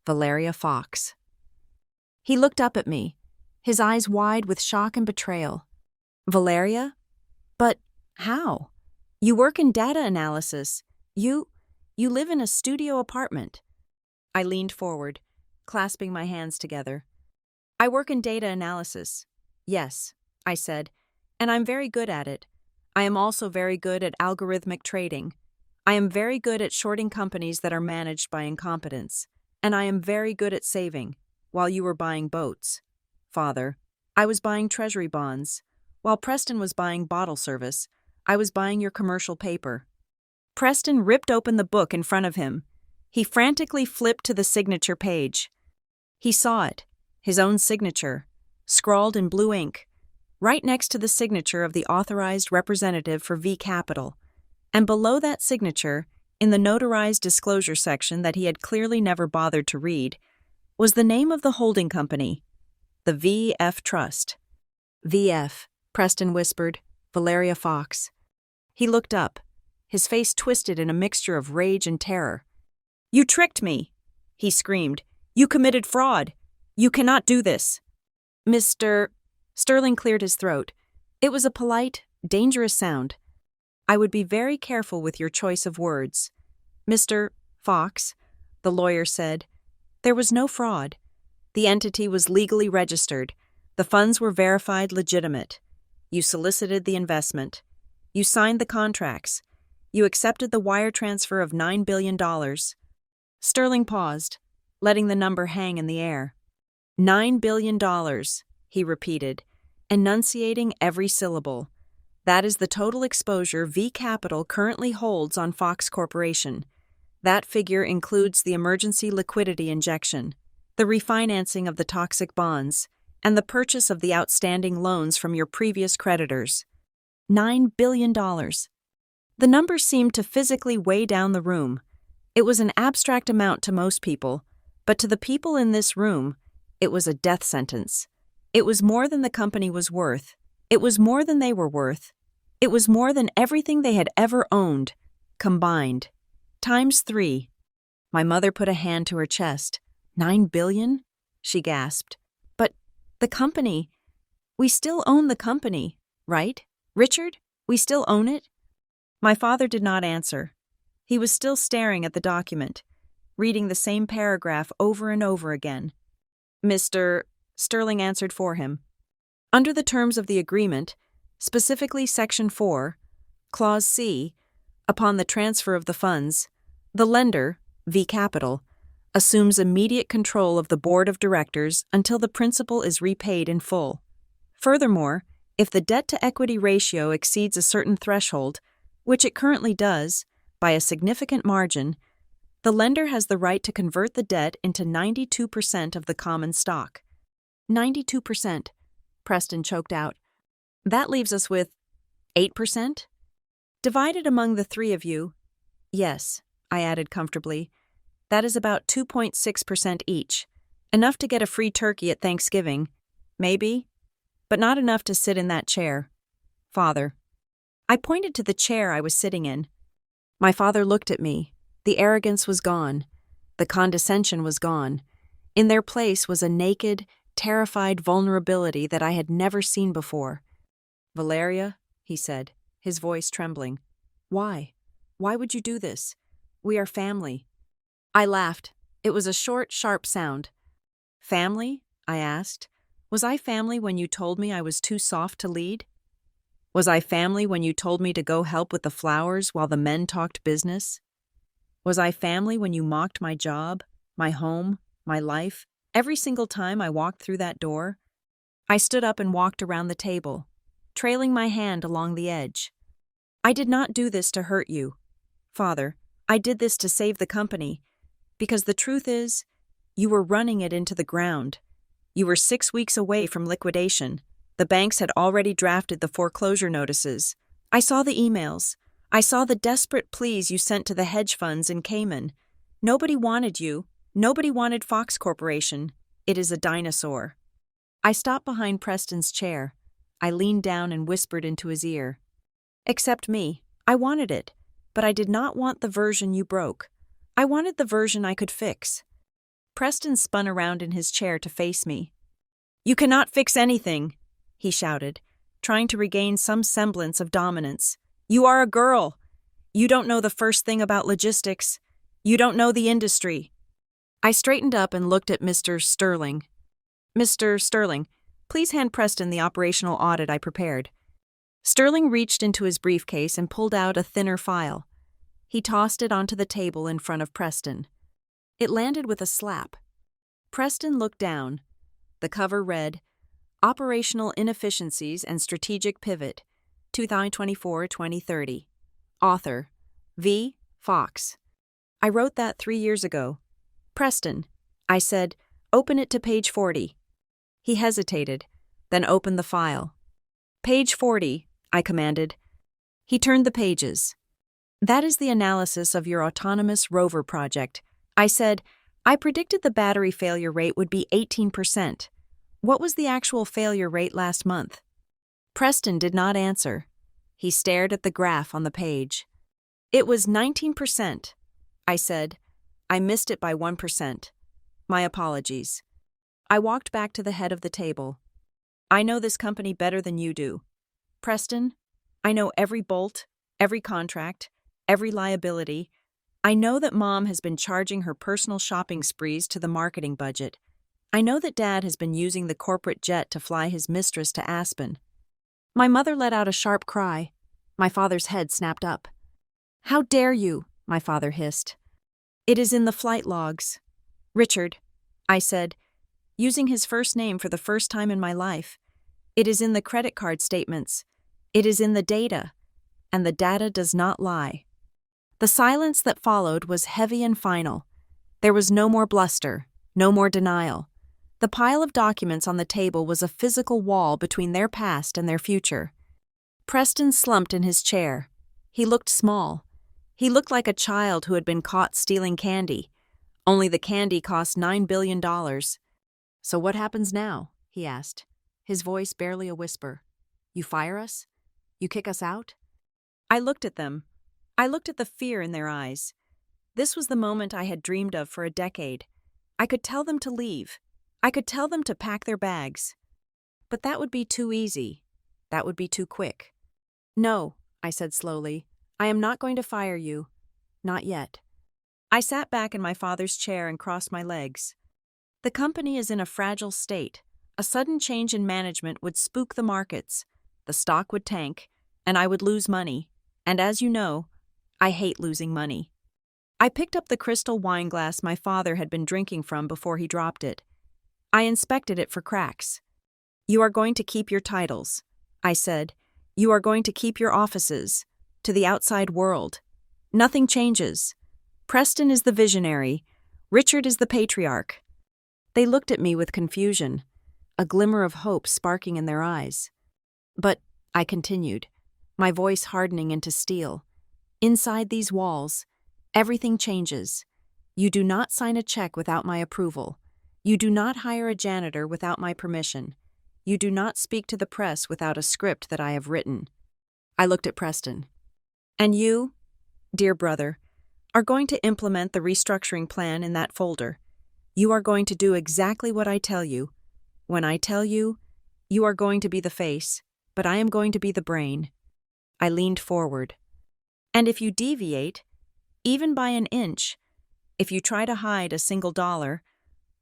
Valeria Fox. He looked up at me, his eyes wide with shock and betrayal. Valeria? But how? You work in data analysis. You live in a studio apartment. I leaned forward, clasping my hands together. I work in data analysis. Yes, I said, and I'm very good at it. I am also very good at algorithmic trading. I am very good at shorting companies that are managed by incompetence. And I am very good at saving, while you were buying boats. Father, I was buying treasury bonds. While Preston was buying bottle service, I was buying your commercial paper. Preston ripped open the book in front of him. He frantically flipped to the signature page. He saw it, his own signature, scrawled in blue ink, right next to the signature of the authorized representative for V Capital, and below that signature, in the notarized disclosure section that he had clearly never bothered to read, was the name of the holding company, the VF Trust. VF, Preston whispered, Valeria Fox. He looked up, his face twisted in a mixture of rage and terror. You tricked me, he screamed. You committed fraud. You cannot do this. Mr. Sterling cleared his throat. It was a polite, dangerous sound. I would be very careful with your choice of words. Mr. Fox, the lawyer said, there was no fraud. The entity was legally registered. The funds were verified legitimate. You solicited the investment. You signed the contracts. You accepted the wire transfer of $9 billion. Sterling paused, letting the number hang in the air. $9 billion, he repeated, enunciating every syllable. That is the total exposure V Capital currently holds on Fox Corporation. That figure includes the emergency liquidity injection, the refinancing of the toxic bonds, and the purchase of the outstanding loans from your previous creditors. $9 billion. The number seemed to physically weigh down the room. It was an abstract amount to most people, but to the people in this room, it was a death sentence. It was more than the company was worth. It was more than they were worth. It was more than everything they had ever owned, combined. Times 3. My mother put a hand to her chest. $9 billion? She gasped. But the company, we still own the company, right? Richard, we still own it? My father did not answer. He was still staring at the document, reading the same paragraph over and over again. Mr. Sterling answered for him. Under the terms of the agreement, specifically Section 4, Clause C, upon the transfer of the funds, the lender, V Capital, assumes immediate control of the board of directors until the principal is repaid in full. Furthermore, if the debt-to-equity ratio exceeds a certain threshold, which it currently does, by a significant margin, the lender has the right to convert the debt into 92% of the common stock. 92%, Preston choked out. That leaves us with 8%? Divided among the three of you, yes, I added comfortably, that is about 2.6% each. Enough to get a free turkey at Thanksgiving, maybe, but not enough to sit in that chair. Father. I pointed to the chair I was sitting in. My father looked at me. The arrogance was gone. The condescension was gone. In their place was a naked, terrified vulnerability that I had never seen before. Valeria, he said, his voice trembling. Why? Why would you do this? We are family. I laughed. It was a short, sharp sound. Family? I asked. Was I family when you told me I was too soft to lead? Was I family when you told me to go help with the flowers while the men talked business? Was I family when you mocked my job, my home, my life, every single time I walked through that door? I stood up and walked around the table, trailing my hand along the edge. I did not do this to hurt you. Father, I did this to save the company, because the truth is, you were running it into the ground. You were 6 weeks away from liquidation. The banks had already drafted the foreclosure notices. I saw the emails. I saw the desperate pleas you sent to the hedge funds in Cayman. Nobody wanted you. Nobody wanted Fox Corporation. It is a dinosaur. I stopped behind Preston's chair. I leaned down and whispered into his ear. Except me. I wanted it. But I did not want the version you broke. I wanted the version I could fix. Preston spun around in his chair to face me. You cannot fix anything, he shouted, trying to regain some semblance of dominance. You are a girl. You don't know the first thing about logistics. You don't know the industry. I straightened up and looked at Mr. Sterling. Mr. Sterling, please hand Preston the operational audit I prepared. Sterling reached into his briefcase and pulled out a thinner file. He tossed it onto the table in front of Preston. It landed with a slap. Preston looked down. The cover read, Operational Inefficiencies and Strategic Pivot, 2024-2030. Author, V. Fox. I wrote that 3 years ago. Preston, I said, open it to page 40. He hesitated, then opened the file. Page 40, I commanded. He turned the pages. That is the analysis of your autonomous rover project. I said, I predicted the battery failure rate would be 18%. What was the actual failure rate last month? Preston did not answer. He stared at the graph on the page. It was 19%. I said, I missed it by 1%. My apologies. I walked back to the head of the table. I know this company better than you do. Preston, I know every bolt, Every contract, every liability. I know that Mom has been charging her personal shopping sprees to the marketing budget. I know that Dad has been using the corporate jet to fly his mistress to Aspen. My mother let out a sharp cry. My father's head snapped up. "How dare you?" my father hissed. "It is in the flight logs." "Richard," I said, using his first name for the first time in my life. "It is in the credit card statements. It is in the data. And the data does not lie." The silence that followed was heavy and final. There was no more bluster, no more denial. The pile of documents on the table was a physical wall between their past and their future. Preston slumped in his chair. He looked small. He looked like a child who had been caught stealing candy. Only the candy cost $9 billion. "So what happens now?" he asked, his voice barely a whisper. "You fire us? You kick us out?" I looked at them. I looked at the fear in their eyes. This was the moment I had dreamed of for a decade. I could tell them to leave. I could tell them to pack their bags. But that would be too easy. That would be too quick. "No," I said slowly. "I am not going to fire you. Not yet." I sat back in my father's chair and crossed my legs. The company is in a fragile state. A sudden change in management would spook the markets. The stock would tank, and I would lose money. And as you know, I hate losing money. I picked up the crystal wine glass my father had been drinking from before he dropped it. I inspected it for cracks. "You are going to keep your titles," I said. "You are going to keep your offices. To the outside world. Nothing changes. Preston is the visionary. Richard is the patriarch." They looked at me with confusion, a glimmer of hope sparking in their eyes. "But," I continued, my voice hardening into steel, "inside these walls, everything changes. You do not sign a check without my approval. You do not hire a janitor without my permission. You do not speak to the press without a script that I have written." I looked at Preston. "And you, dear brother, are going to implement the restructuring plan in that folder. You are going to do exactly what I tell you. When I tell you, you are going to be the face, but I am going to be the brain." I leaned forward. "And if you deviate, even by an inch, if you try to hide a single dollar,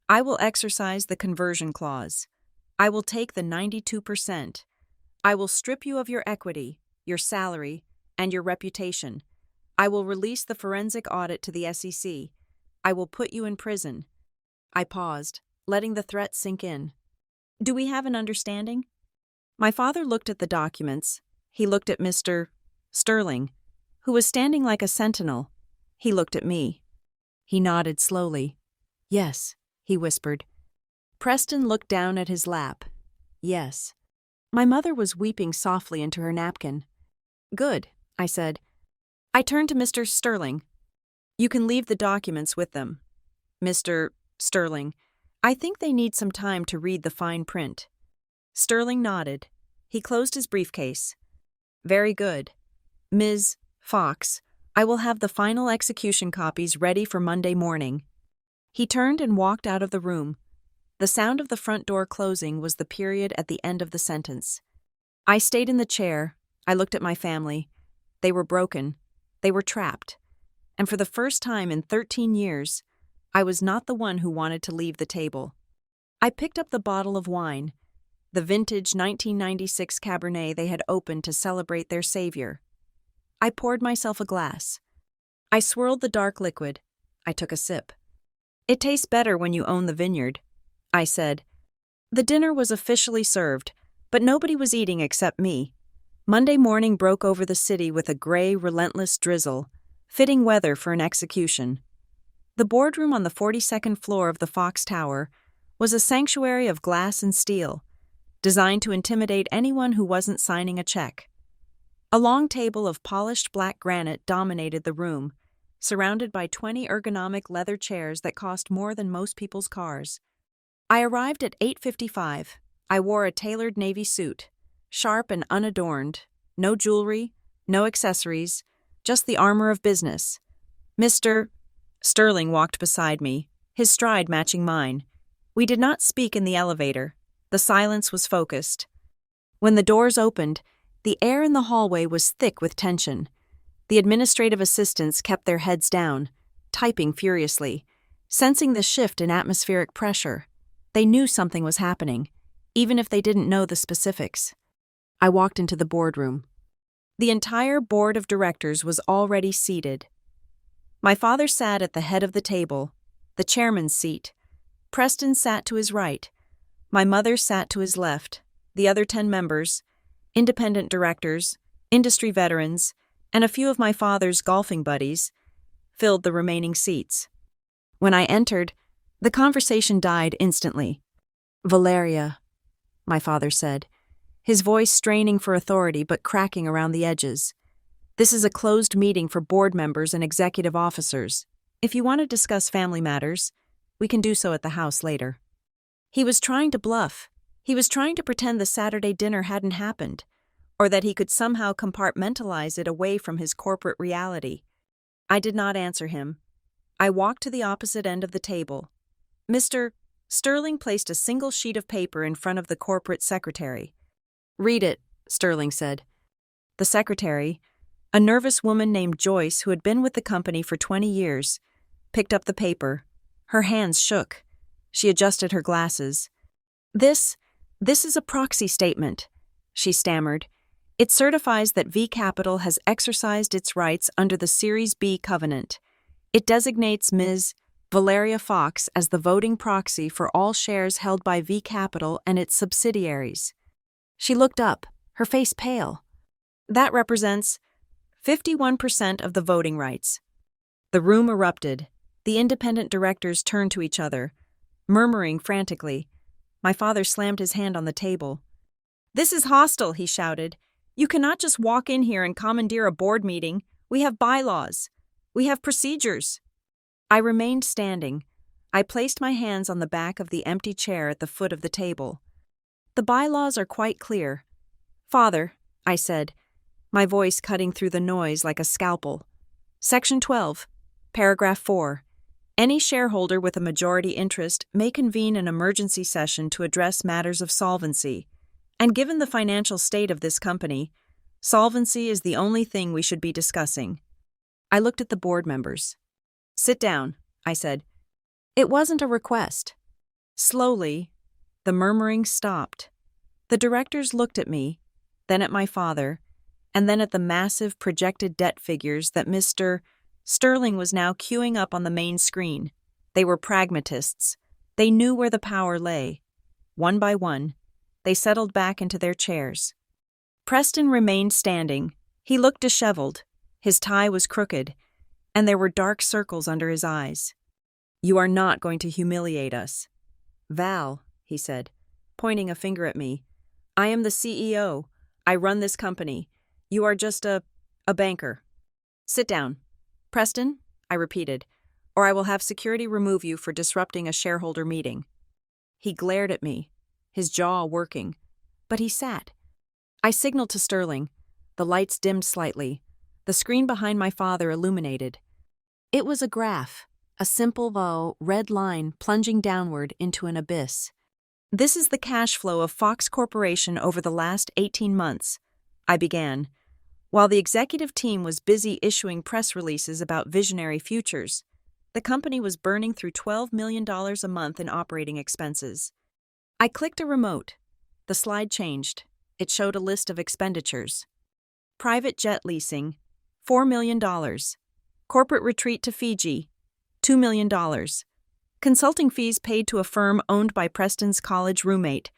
I will exercise the conversion clause. I will take the 92%. I will strip you of your equity, your salary, and your reputation. I will release the forensic audit to the SEC. I will put you in prison." I paused, letting the threat sink in. "Do we have an understanding?" My father looked at the documents. He looked at Mr. Sterling, who was standing like a sentinel. He looked at me. He nodded slowly. "Yes," he whispered. Preston looked down at his lap. "Yes." My mother was weeping softly into her napkin. "Good," I said. I turned to Mr. Sterling. "You can leave the documents with them. Mr. Sterling, I think they need some time to read the fine print." Sterling nodded. He closed his briefcase. "Very good. Ms. Fox, I will have the final execution copies ready for Monday morning." He turned and walked out of the room. The sound of the front door closing was the period at the end of the sentence. I stayed in the chair. I looked at my family. They were broken. They were trapped. And for the first time in 13 years, I was not the one who wanted to leave the table. I picked up the bottle of wine, the vintage 1996 Cabernet they had opened to celebrate their savior. I poured myself a glass. I swirled the dark liquid. I took a sip. "It tastes better when you own the vineyard," I said. The dinner was officially served, but nobody was eating except me. Monday morning broke over the city with a gray, relentless drizzle, fitting weather for an execution. The boardroom on the 42nd floor of the Fox Tower was a sanctuary of glass and steel, designed to intimidate anyone who wasn't signing a check. A long table of polished black granite dominated the room, surrounded by 20 ergonomic leather chairs that cost more than most people's cars. I arrived at 8:55. I wore a tailored navy suit, sharp and unadorned, no jewelry, no accessories, just the armor of business. Mr. Sterling walked beside me, his stride matching mine. We did not speak in the elevator. The silence was focused. When the doors opened, the air in the hallway was thick with tension. The administrative assistants kept their heads down, typing furiously, sensing the shift in atmospheric pressure. They knew something was happening, even if they didn't know the specifics. I walked into the boardroom. The entire board of directors was already seated. My father sat at the head of the table, the chairman's seat. Preston sat to his right. My mother sat to his left. The other 10 members, independent directors, industry veterans, and a few of my father's golfing buddies, filled the remaining seats. When I entered, the conversation died instantly. "Valeria," my father said, his voice straining for authority but cracking around the edges. "This is a closed meeting for board members and executive officers. If you want to discuss family matters, we can do so at the house later." He was trying to bluff. He was trying to pretend the Saturday dinner hadn't happened, or that he could somehow compartmentalize it away from his corporate reality. I did not answer him. I walked to the opposite end of the table. Mr. Sterling placed a single sheet of paper in front of the corporate secretary. "Read it," Sterling said. The secretary, a nervous woman named Joyce who had been with the company for 20 years, picked up the paper. Her hands shook. She adjusted her glasses. This is a proxy statement," she stammered. "It certifies that V Capital has exercised its rights under the Series B covenant. It designates Ms. Valeria Fox as the voting proxy for all shares held by V Capital and its subsidiaries." She looked up, her face pale. "That represents 51% of the voting rights." The room erupted. The independent directors turned to each other, murmuring frantically. My father slammed his hand on the table. "This is hostile," he shouted. "You cannot just walk in here and commandeer a board meeting. We have bylaws. We have procedures." I remained standing. I placed my hands on the back of the empty chair at the foot of the table. "The bylaws are quite clear." "Father," I said, my voice cutting through the noise like a scalpel. "Section 12, paragraph 4. Any shareholder with a majority interest may convene an emergency session to address matters of solvency. And given the financial state of this company, solvency is the only thing we should be discussing." I looked at the board members. "Sit down," I said. It wasn't a request. Slowly, the murmuring stopped. The directors looked at me, then at my father, and then at the massive projected debt figures that Mr. Sterling was now queuing up on the main screen. They were pragmatists. They knew where the power lay. One by one, they settled back into their chairs. Preston remained standing. He looked disheveled. His tie was crooked, and there were dark circles under his eyes. "You are not going to humiliate us." "Val," he said, pointing a finger at me, "I am the CEO. I run this company. You are just a banker. Sit down." "Preston," I repeated, "or I will have security remove you for disrupting a shareholder meeting." He glared at me, his jaw working, but he sat. I signaled to Sterling. The lights dimmed slightly. The screen behind my father illuminated. It was a graph, a simple, red line plunging downward into an abyss. "This is the cash flow of Fox Corporation over the last 18 months, I began, while the executive team was busy issuing press releases about visionary futures. The company was burning through $12 million a month in operating expenses. I clicked a remote. The slide changed. It showed a list of expenditures. Private jet leasing, $4 million. Corporate retreat to Fiji, $2 million. Consulting fees paid to a firm owned by Preston's college roommate,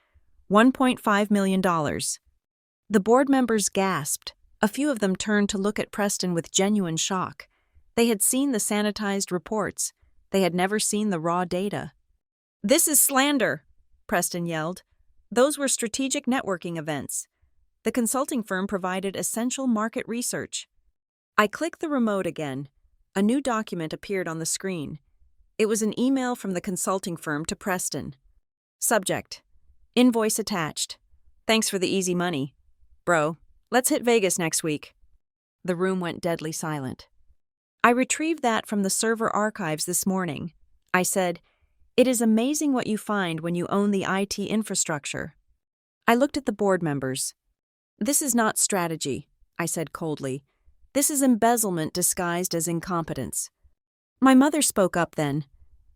$1.5 million. The board members gasped. A few of them turned to look at Preston with genuine shock. They had seen the sanitized reports. They had never seen the raw data. "This is slander," Preston yelled. "Those were strategic networking events. The consulting firm provided essential market research." I clicked the remote again. A new document appeared on the screen. It was an email from the consulting firm to Preston. Subject: Invoice attached. "Thanks for the easy money. Bro, let's hit Vegas next week." The room went deadly silent. "I retrieved that from the server archives this morning." I said, "It is amazing what you find when you own the IT infrastructure." I looked at the board members. "This is not strategy," I said coldly. This is embezzlement disguised as incompetence. My mother spoke up then.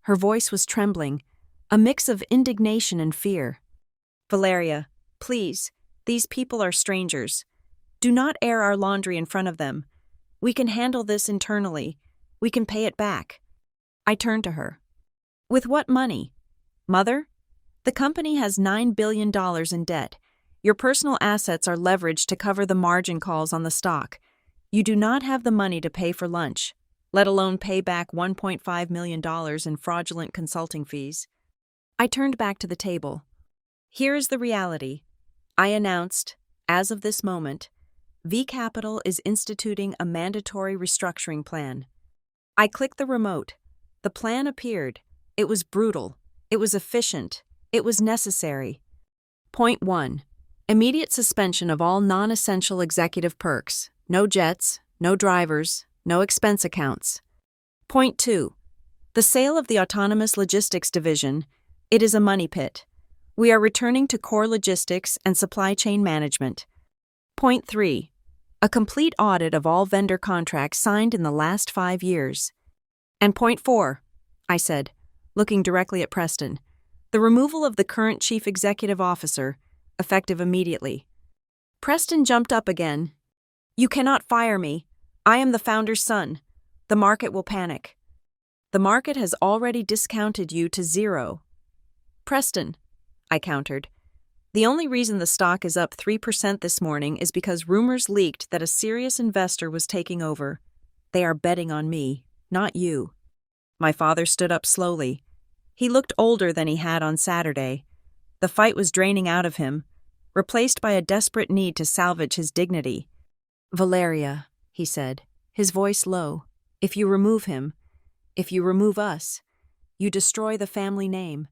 Her voice was trembling, a mix of indignation and fear. Valeria, please, these people are strangers. Do not air our laundry in front of them. We can handle this internally. We can pay it back. I turned to her. With what money? Mother? The company has $9 billion in debt. Your personal assets are leveraged to cover the margin calls on the stock. You do not have the money to pay for lunch, let alone pay back $1.5 million in fraudulent consulting fees. I turned back to the table. Here is the reality. I announced, as of this moment, V Capital is instituting a mandatory restructuring plan. I clicked the remote. The plan appeared. It was brutal. It was efficient. It was necessary. Point 1. Immediate suspension of all non-essential executive perks. No jets, no drivers, no expense accounts. Point 2. The sale of the autonomous logistics division. It is a money pit. We are returning to core logistics and supply chain management. Point 3. A complete audit of all vendor contracts signed in the last 5 years. And point 4, I said, looking directly at Preston, the removal of the current chief executive officer, effective immediately. Preston jumped up again. You cannot fire me. I am the founder's son. The market will panic. The market has already discounted you to 0. Preston, I countered. The only reason the stock is up 3% this morning is because rumors leaked that a serious investor was taking over. They are betting on me, not you. My father stood up slowly. He looked older than he had on Saturday. The fight was draining out of him, replaced by a desperate need to salvage his dignity. Valeria, he said, his voice low, if you remove him, if you remove us, you destroy the family name.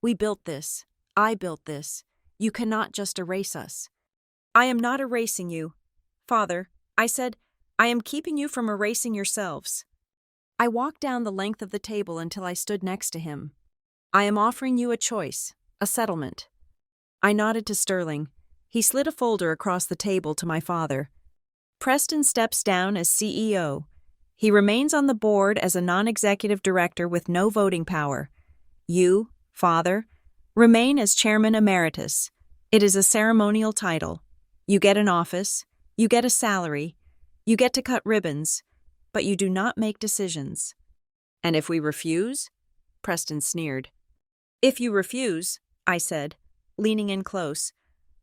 We built this. I built this. You cannot just erase us. I am not erasing you. Father, I said, I am keeping you from erasing yourselves. I walked down the length of the table until I stood next to him. I am offering you a choice, a settlement. I nodded to Sterling. He slid a folder across the table to my father. Preston steps down as CEO. He remains on the board as a non-executive director with no voting power. You, Father, remain as chairman emeritus. It is a ceremonial title. You get an office, you get a salary, you get to cut ribbons, but you do not make decisions. And if we refuse? Preston sneered. If you refuse, I said, leaning in close,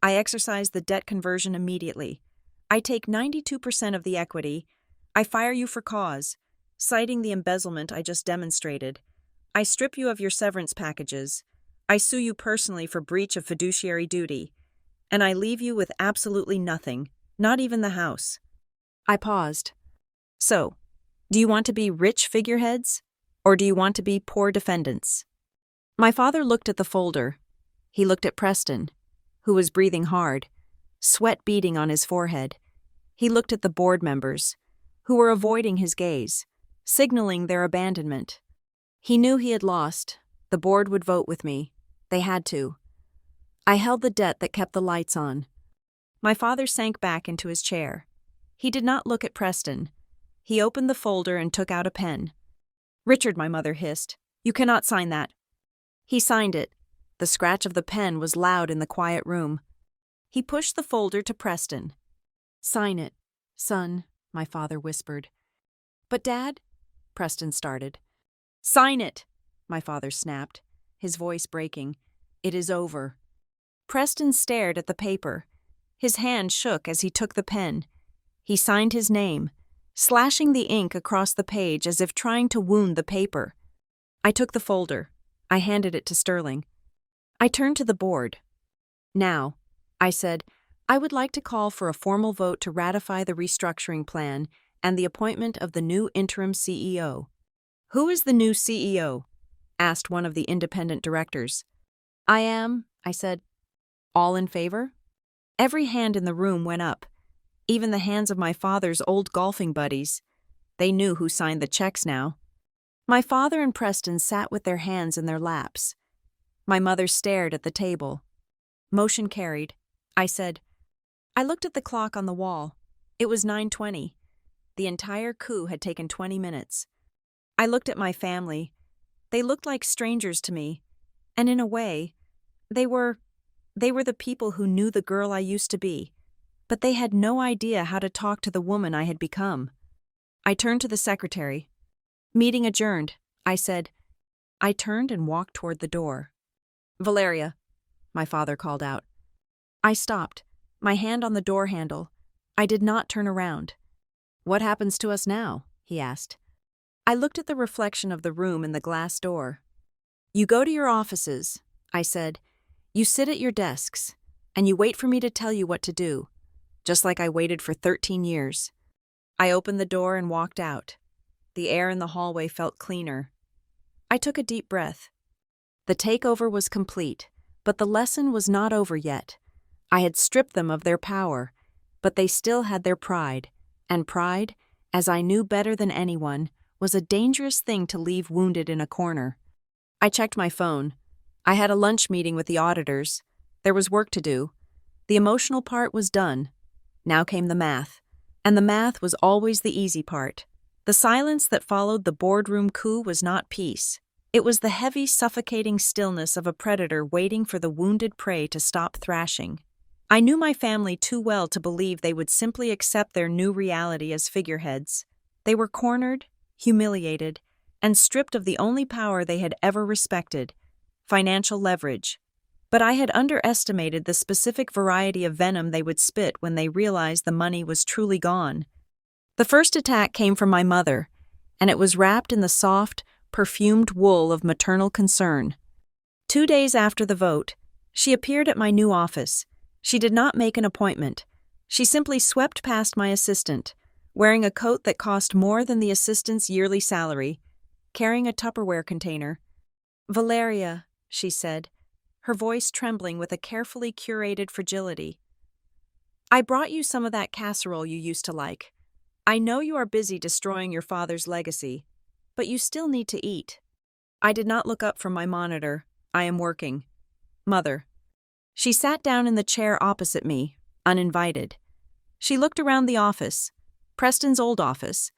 I exercise the debt conversion immediately. I take 92% of the equity. I fire you for cause, citing the embezzlement I just demonstrated. I strip you of your severance packages. I sue you personally for breach of fiduciary duty. And I leave you with absolutely nothing, not even the house. I paused. So, do you want to be rich figureheads, or do you want to be poor defendants? My father looked at the folder. He looked at Preston, who was breathing hard, sweat beading on his forehead. He looked at the board members, who were avoiding his gaze, signaling their abandonment. He knew he had lost. The board would vote with me. They had to. I held the debt that kept the lights on. My father sank back into his chair. He did not look at Preston. He opened the folder and took out a pen. Richard, my mother hissed, you cannot sign that. He signed it. The scratch of the pen was loud in the quiet room. He pushed the folder to Preston. Sign it, son, my father whispered. But Dad? Preston started. Sign it, my father snapped, his voice breaking. It is over. Preston stared at the paper. His hand shook as he took the pen. He signed his name, slashing the ink across the page as if trying to wound the paper. I took the folder. I handed it to Sterling. I turned to the board. Now, I said, I would like to call for a formal vote to ratify the restructuring plan and the appointment of the new interim CEO. Who is the new CEO? Asked one of the independent directors. I am, I said. All in favor? Every hand in the room went up, even the hands of my father's old golfing buddies. They knew who signed the checks now. My father and Preston sat with their hands in their laps. My mother stared at the table. Motion carried. I said, I looked at the clock on the wall. It was 9:20. The entire coup had taken 20 minutes. I looked at my family. They looked like strangers to me, and in a way, they were the people who knew the girl I used to be, but they had no idea how to talk to the woman I had become. I turned to the secretary. "Meeting adjourned," I said. I turned and walked toward the door. "Valeria," my father called out. I stopped, my hand on the door handle. I did not turn around. "What happens to us now?" he asked. I looked at the reflection of the room in the glass door. "You go to your offices," I said. "You sit at your desks, and you wait for me to tell you what to do, just like I waited for 13 years. I opened the door and walked out. The air in the hallway felt cleaner. I took a deep breath. The takeover was complete, but the lesson was not over yet. I had stripped them of their power, but they still had their pride, and pride, as I knew better than anyone, was a dangerous thing to leave wounded in a corner. I checked my phone. I had a lunch meeting with the auditors. There was work to do. The emotional part was done. Now came the math. And the math was always the easy part. The silence that followed the boardroom coup was not peace. It was the heavy, suffocating stillness of a predator waiting for the wounded prey to stop thrashing. I knew my family too well to believe they would simply accept their new reality as figureheads. They were cornered, humiliated, and stripped of the only power they had ever respected: financial leverage. But I had underestimated the specific variety of venom they would spit when they realized the money was truly gone. The first attack came from my mother, and it was wrapped in the soft, perfumed wool of maternal concern. 2 days after the vote, she appeared at my new office. She did not make an appointment. She simply swept past my assistant, wearing a coat that cost more than the assistant's yearly salary, carrying a Tupperware container. "Valeria," she said, her voice trembling with a carefully curated fragility. "I brought you some of that casserole you used to like. I know you are busy destroying your father's legacy, but you still need to eat." I did not look up from my monitor. "I am working." "Mother." She sat down in the chair opposite me, uninvited. She looked around the office, Preston's old office,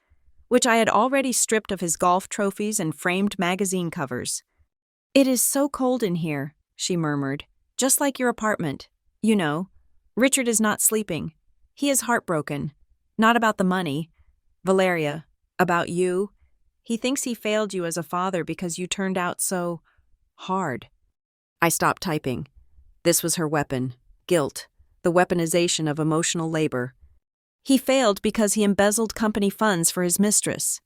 which I had already stripped of his golf trophies and framed magazine covers. "It is so cold in here," she murmured, "just like your apartment. You know, Richard is not sleeping. He is heartbroken. Not about the money, Valeria, about you. He thinks he failed you as a father because you turned out so hard." I stopped typing. This was her weapon: guilt, the weaponization of emotional labor. "He failed because he embezzled company funds for his mistress."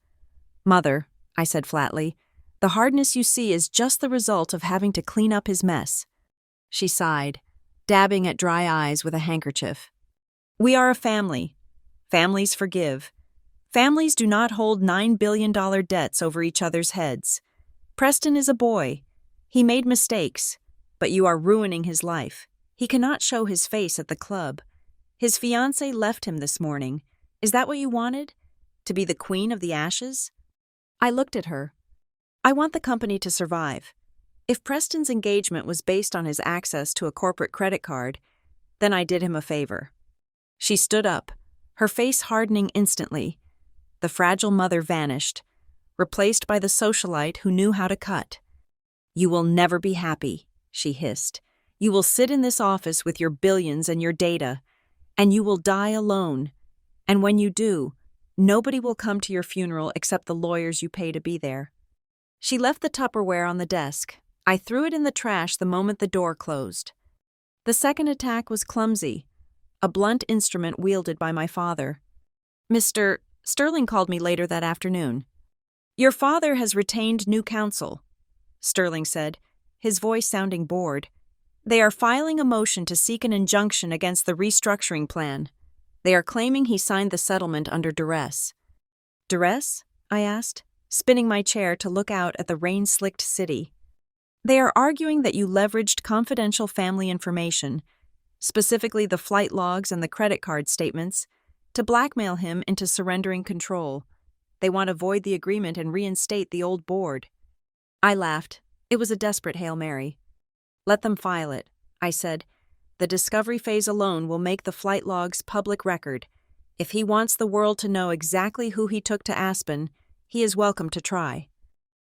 "Mother," I said flatly, "the hardness you see is just the result of having to clean up his mess." She sighed, dabbing at dry eyes with a handkerchief. "We are a family. Families forgive. Families do not hold $9 billion debts over each other's heads. Preston is a boy. He made mistakes, but you are ruining his life. He cannot show his face at the club. His fiancée left him this morning. Is that what you wanted? To be the queen of the ashes?" I looked at her. "I want the company to survive. If Preston's engagement was based on his access to a corporate credit card, then I did him a favor." She stood up, her face hardening instantly. The fragile mother vanished, replaced by the socialite who knew how to cut. "You will never be happy," she hissed. "You will sit in this office with your billions and your data, and you will die alone. And when you do, nobody will come to your funeral except the lawyers you pay to be there." She left the Tupperware on the desk. I threw it in the trash the moment the door closed. The second attack was clumsy, a blunt instrument wielded by my father. "Mr. Sterling called me later that afternoon. Your father has retained new counsel," Sterling said, his voice sounding bored. "They are filing a motion to seek an injunction against the restructuring plan. They are claiming he signed the settlement under duress." "Duress?" I asked, spinning my chair to look out at the rain-slicked city. "They are arguing that you leveraged confidential family information, specifically the flight logs and the credit card statements, to blackmail him into surrendering control. They want to void the agreement and reinstate the old board." I laughed. It was a desperate Hail Mary. "Let them file it," I said. "The discovery phase alone will make the flight logs public record. If he wants the world to know exactly who he took to Aspen, he is welcome to try.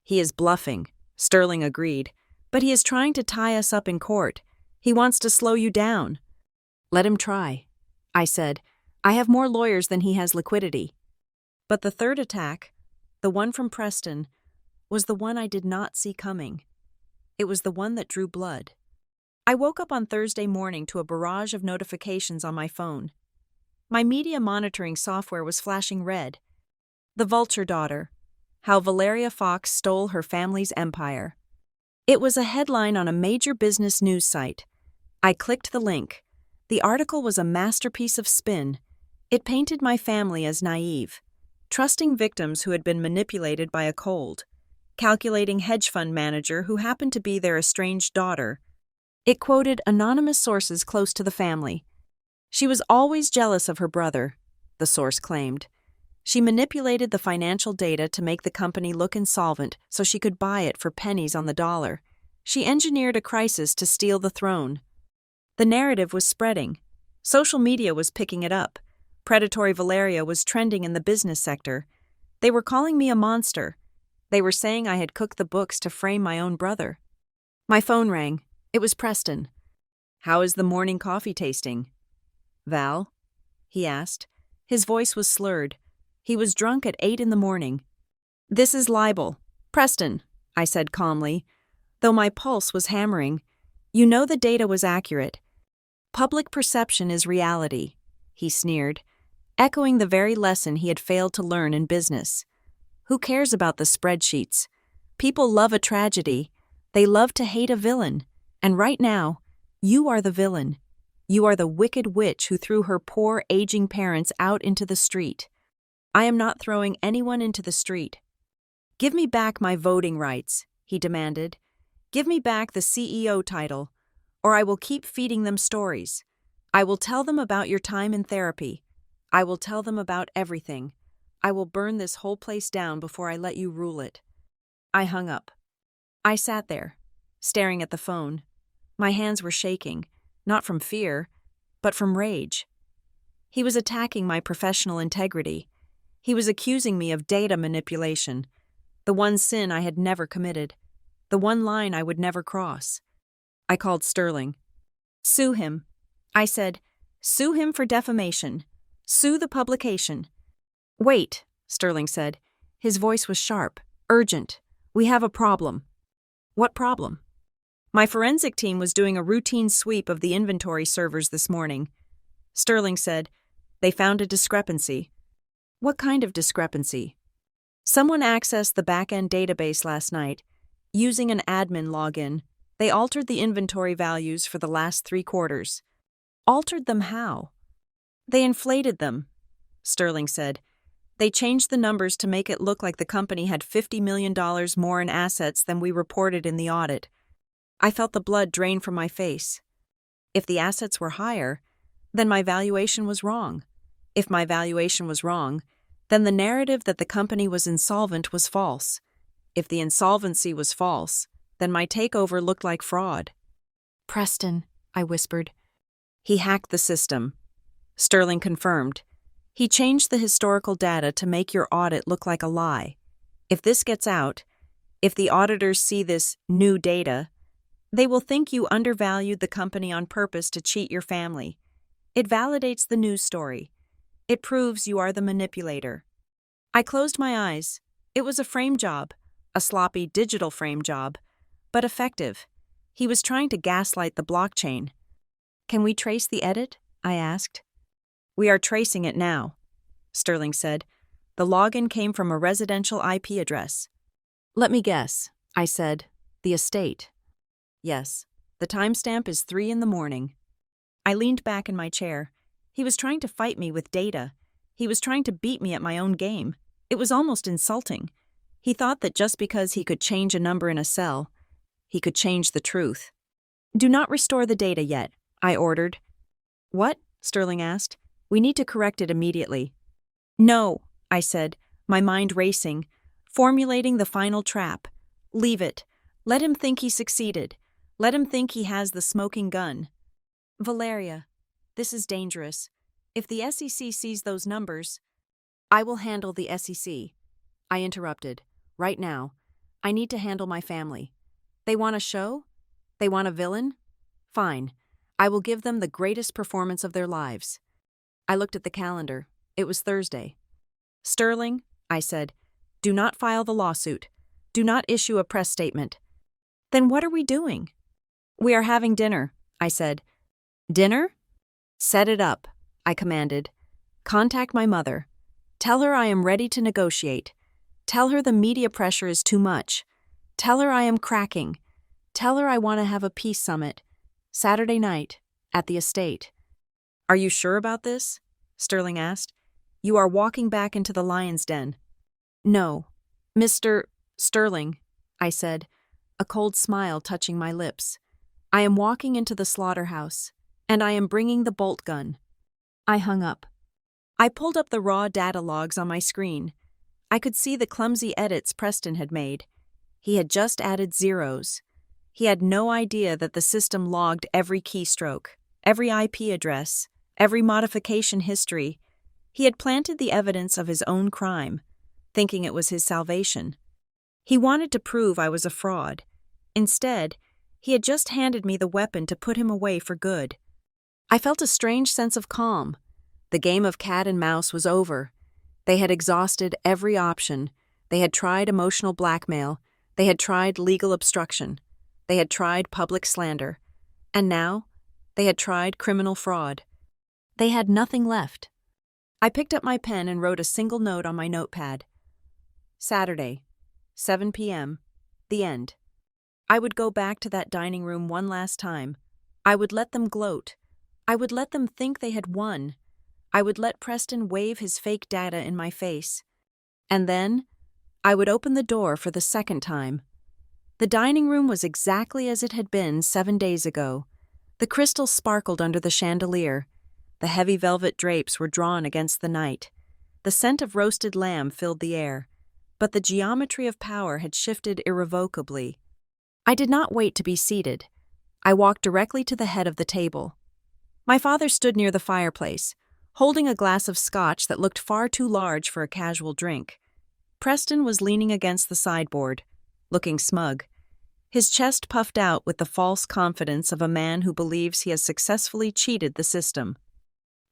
He is bluffing, Sterling agreed, but he is trying to tie us up in court. He wants to slow you down. Let him try, I said. I have more lawyers than he has liquidity. But the third attack, the one from Preston, was the one I did not see coming. It was the one that drew blood. I woke up on Thursday morning to a barrage of notifications on my phone. My media monitoring software was flashing red. The Vulture Daughter: How Valeria Fox Stole Her Family's Empire. It was a headline on a major business news site. I clicked the link. The article was a masterpiece of spin. It painted my family as naive, trusting victims who had been manipulated by a cold, calculating hedge fund manager who happened to be their estranged daughter. It quoted anonymous sources close to the family. She was always jealous of her brother, the source claimed. She manipulated the financial data to make the company look insolvent so she could buy it for pennies on the dollar. She engineered a crisis to steal the throne. The narrative was spreading. Social media was picking it up. Predatory Valeria was trending in the business sector. They were calling me a monster. They were saying I had cooked the books to frame my own brother. My phone rang. It was Preston. "How is the morning coffee tasting?" "Val?" he asked. His voice was slurred. He was drunk at 8 a.m. "This is libel. Preston," I said calmly, though my pulse was hammering. "You know the data was accurate. Public perception is reality," he sneered, echoing the very lesson he had failed to learn in business. Who cares about the spreadsheets? People love a tragedy. They love to hate a villain. And right now, you are the villain. You are the wicked witch who threw her poor, aging parents out into the street. I am not throwing anyone into the street. "Give me back my voting rights," he demanded. "Give me back the CEO title, or I will keep feeding them stories. I will tell them about your time in therapy. I will tell them about everything. I will burn this whole place down before I let you rule it." I hung up. I sat there, staring at the phone. My hands were shaking, not from fear, but from rage. He was attacking my professional integrity. He was accusing me of data manipulation, the one sin I had never committed, the one line I would never cross. I called Sterling. "Sue him," I said. "Sue him for defamation. Sue the publication." "Wait," Sterling said. His voice was sharp, urgent. "We have a problem." "What problem?" "My forensic team was doing a routine sweep of the inventory servers this morning." Sterling said, "They found a discrepancy." "What kind of discrepancy?" "Someone accessed the back-end database last night. Using an admin login, they altered the inventory values for the last 3 quarters. "Altered them how?" "They inflated them," Sterling said. "They changed the numbers to make it look like the company had $50 million more in assets than we reported in the audit." I felt the blood drain from my face. If the assets were higher, then my valuation was wrong. If my valuation was wrong, then the narrative that the company was insolvent was false. If the insolvency was false, then my takeover looked like fraud. "Preston," I whispered. "He hacked the system," Sterling confirmed. "He changed the historical data to make your audit look like a lie. If this gets out, if the auditors see this new data, they will think you undervalued the company on purpose to cheat your family. It validates the news story. It proves you are the manipulator." I closed my eyes. It was a frame job, a sloppy digital frame job, but effective. He was trying to gaslight the blockchain. "Can we trace the edit?" I asked. "We are tracing it now," Sterling said. "The login came from a residential IP address." "Let me guess," I said. "The estate." "Yes. The timestamp is 3 a.m. I leaned back in my chair. He was trying to fight me with data. He was trying to beat me at my own game. It was almost insulting. He thought that just because he could change a number in a cell, he could change the truth. "Do not restore the data yet," I ordered. "What?" Sterling asked. "We need to correct it immediately." "No," I said, my mind racing, formulating the final trap. "Leave it. Let him think he succeeded. Let him think he has the smoking gun." "Valeria, this is dangerous. If the SEC sees those numbers, I will handle the SEC. I interrupted. Right now. I need to handle my family. They want a show? They want a villain? Fine. I will give them the greatest performance of their lives. I looked at the calendar. It was Thursday. Sterling, I said, do not file the lawsuit. Do not issue a press statement. Then what are we doing? We are having dinner, I said. Dinner? Set it up, I commanded. Contact my mother. Tell her I am ready to negotiate. Tell her the media pressure is too much. Tell her I am cracking. Tell her I want to have a peace summit. Saturday night, at the estate. Are you sure about this? Sterling asked. You are walking back into the lion's den. No. Mr. Sterling, I said, a cold smile touching my lips. I am walking into the slaughterhouse, and I am bringing the bolt gun. I hung up. I pulled up the raw data logs on my screen. I could see the clumsy edits Preston had made. He had just added zeros. He had no idea that the system logged every keystroke, every IP address, every modification history. He had planted the evidence of his own crime, thinking it was his salvation. He wanted to prove I was a fraud. Instead, he had just handed me the weapon to put him away for good. I felt a strange sense of calm. The game of cat and mouse was over. They had exhausted every option. They had tried emotional blackmail. They had tried legal obstruction. They had tried public slander. And now, they had tried criminal fraud. They had nothing left. I picked up my pen and wrote a single note on my notepad. Saturday, 7 p.m., the end. I would go back to that dining room one last time. I would let them gloat. I would let them think they had won. I would let Preston wave his fake data in my face. And then, I would open the door for the second time. The dining room was exactly as it had been 7 days ago. The crystal sparkled under the chandelier. The heavy velvet drapes were drawn against the night. The scent of roasted lamb filled the air. But the geometry of power had shifted irrevocably. I did not wait to be seated. I walked directly to the head of the table. My father stood near the fireplace, holding a glass of scotch that looked far too large for a casual drink. Preston was leaning against the sideboard, looking smug. His chest puffed out with the false confidence of a man who believes he has successfully cheated the system.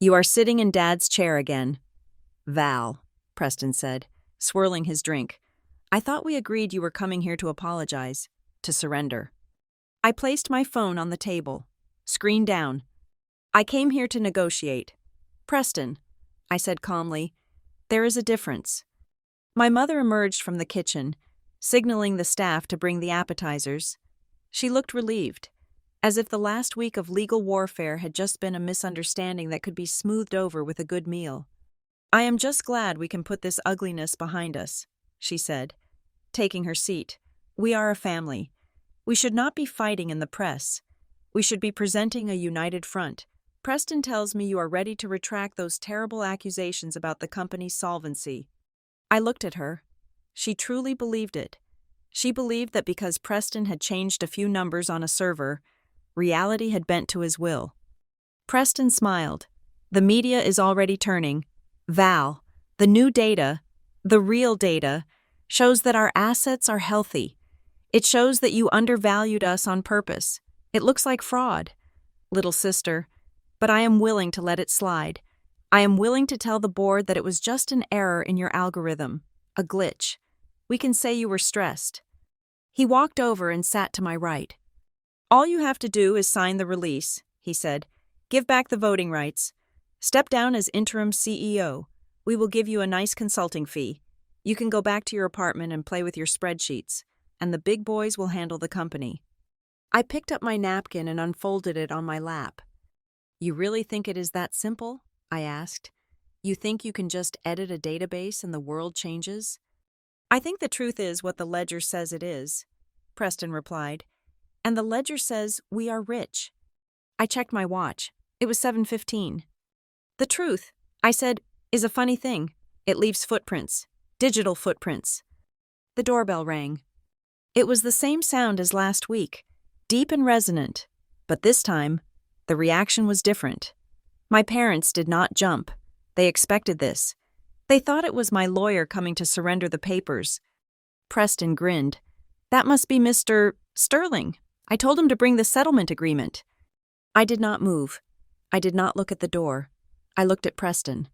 You are sitting in Dad's chair again. Val, Preston said, swirling his drink. I thought we agreed you were coming here to apologize, to surrender. I placed my phone on the table, screen down. I came here to negotiate. Preston, I said calmly, there is a difference. My mother emerged from the kitchen, signaling the staff to bring the appetizers. She looked relieved, as if the last week of legal warfare had just been a misunderstanding that could be smoothed over with a good meal. I am just glad we can put this ugliness behind us, she said, taking her seat. We are a family. We should not be fighting in the press. We should be presenting a united front. Preston tells me you are ready to retract those terrible accusations about the company's solvency. I looked at her. She truly believed it. She believed that because Preston had changed a few numbers on a server, reality had bent to his will. Preston smiled. The media is already turning. Val, the new data, the real data, shows that our assets are healthy. It shows that you undervalued us on purpose. It looks like fraud, little sister, but I am willing to let it slide. I am willing to tell the board that it was just an error in your algorithm, a glitch. We can say you were stressed. He walked over and sat to my right. All you have to do is sign the release, he said. Give back the voting rights. Step down as interim CEO. We will give you a nice consulting fee. You can go back to your apartment and play with your spreadsheets, and the big boys will handle the company. I picked up my napkin and unfolded it on my lap. You really think it is that simple? I asked. You think you can just edit a database and the world changes? I think the truth is what the ledger says it is, Preston replied. And the ledger says we are rich. I checked my watch. It was 7:15. The truth, I said, is a funny thing. It leaves footprints, digital footprints. The doorbell rang. It was the same sound as last week, deep and resonant, but this time, the reaction was different. My parents did not jump. They expected this. They thought it was my lawyer coming to surrender the papers. Preston grinned. That must be Mr. Sterling. I told him to bring the settlement agreement. I did not move. I did not look at the door. I looked at Preston.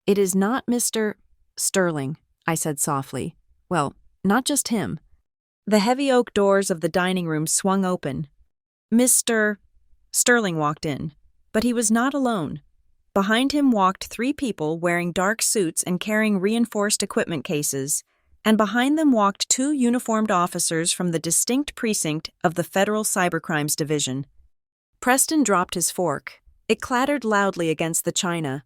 It is not Mr. Sterling, I said softly. Well, not just him. The heavy oak doors of the dining room swung open. Mr. Sterling walked in, but he was not alone. Behind him walked 3 people wearing dark suits and carrying reinforced equipment cases, and behind them walked 2 uniformed officers from the distinct precinct of the Federal Cybercrimes Division. Preston dropped his fork. It clattered loudly against the china.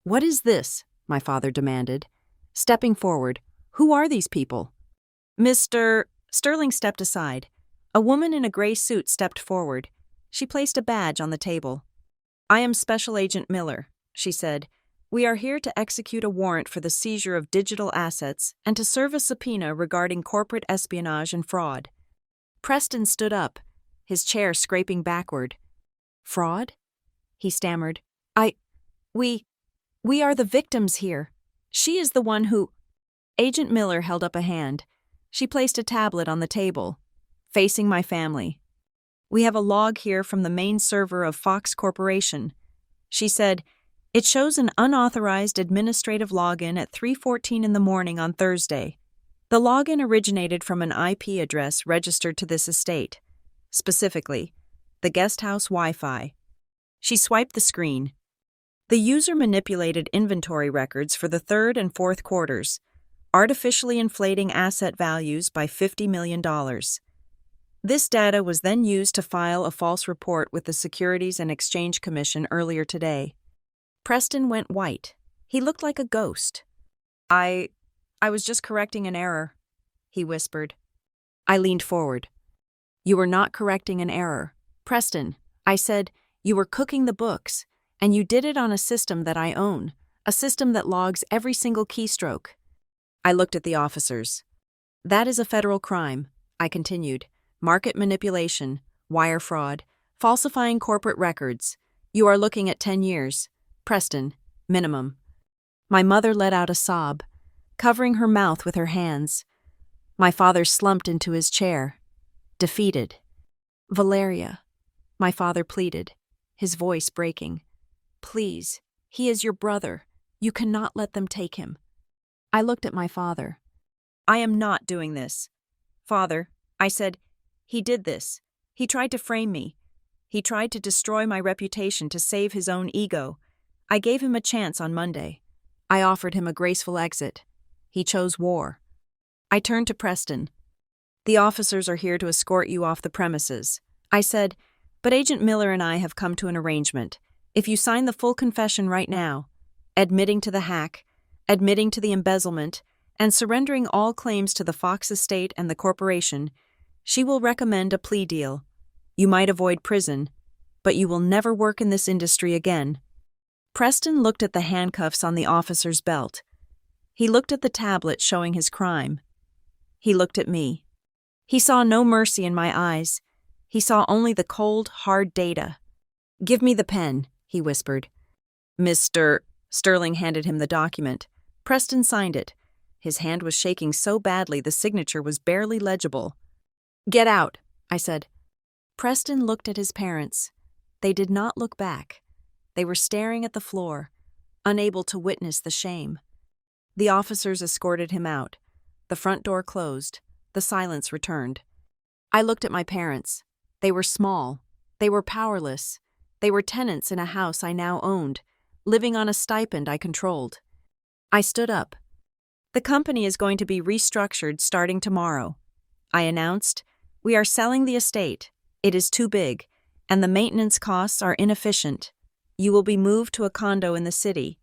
What is this? My father demanded. Stepping forward, who are these people? Mr. Sterling stepped aside. A woman in a gray suit stepped forward. She placed a badge on the table. I am Special Agent Miller, she said. We are here to execute a warrant for the seizure of digital assets and to serve a subpoena regarding corporate espionage and fraud. Preston stood up, his chair scraping backward. Fraud? He stammered. We are the victims here. She is the one who... Agent Miller held up a hand. She placed a tablet on the table, facing my family. We have a log here from the main server of Fox Corporation. She said, it shows an unauthorized administrative login at 3:14 in the morning on Thursday. The login originated from an IP address registered to this estate, specifically, the guest house Wi-Fi. She swiped the screen. The user manipulated inventory records for the 3rd and 4th quarters, artificially inflating asset values by $50 million. This data was then used to file a false report with the Securities and Exchange Commission earlier today. Preston went white. He looked like a ghost. I was just correcting an error, he whispered. I leaned forward. You were not correcting an error. Preston, I said, you were cooking the books, and you did it on a system that I own, a system that logs every single keystroke. I looked at the officers. That is a federal crime, I continued. Market manipulation, wire fraud, falsifying corporate records. You are looking at 10 years. Preston, minimum. My mother let out a sob, covering her mouth with her hands. My father slumped into his chair, defeated. Valeria, my father pleaded, his voice breaking. Please, he is your brother. You cannot let them take him. I looked at my father. I am not doing this. Father, I said, he did this. He tried to frame me. He tried to destroy my reputation to save his own ego. I gave him a chance on Monday. I offered him a graceful exit. He chose war. I turned to Preston. The officers are here to escort you off the premises. I said, but Agent Miller and I have come to an arrangement. If you sign the full confession right now, admitting to the hack, admitting to the embezzlement, and surrendering all claims to the Fox estate and the corporation, she will recommend a plea deal. You might avoid prison, but you will never work in this industry again. Preston looked at the handcuffs on the officer's belt. He looked at the tablet showing his crime. He looked at me. He saw no mercy in my eyes. He saw only the cold, hard data. Give me the pen, he whispered. Mr. Sterling handed him the document. Preston signed it. His hand was shaking so badly the signature was barely legible. Get out, I said. Preston looked at his parents. They did not look back. They were staring at the floor, unable to witness the shame. The officers escorted him out. The front door closed. The silence returned. I looked at my parents. They were small. They were powerless. They were tenants in a house I now owned, living on a stipend I controlled. I stood up. The company is going to be restructured starting tomorrow. I announced, we are selling the estate. It is too big, and the maintenance costs are inefficient. You will be moved to a condo in the city.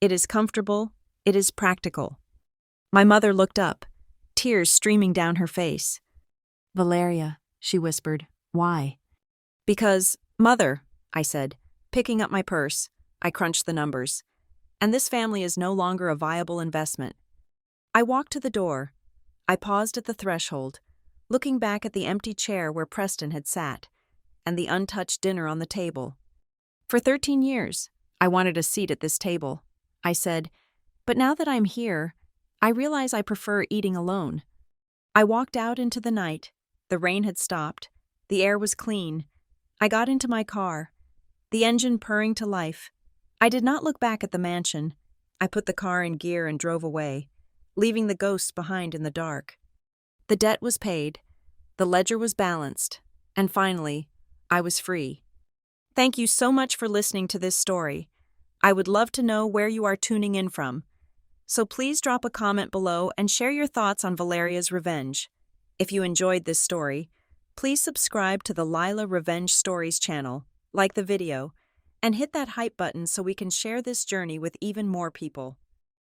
It is comfortable. It is practical. My mother looked up, tears streaming down her face. Valeria, she whispered, why? Because, Mother, I said, picking up my purse. I crunched the numbers. And this family is no longer a viable investment. I walked to the door. I paused at the threshold, looking back at the empty chair where Preston had sat, and the untouched dinner on the table. For 13 years, I wanted a seat at this table. I said, but now that I'm here, I realize I prefer eating alone. I walked out into the night. The rain had stopped. The air was clean. I got into my car, the engine purring to life. I did not look back at the mansion. I put the car in gear and drove away, leaving the ghosts behind in the dark. The debt was paid, the ledger was balanced, and finally, I was free. Thank you so much for listening to this story. I would love to know where you are tuning in from. So please drop a comment below and share your thoughts on Valeria's Revenge. If you enjoyed this story, please subscribe to the Lila Revenge Stories channel, like the video, and hit that hype button so we can share this journey with even more people.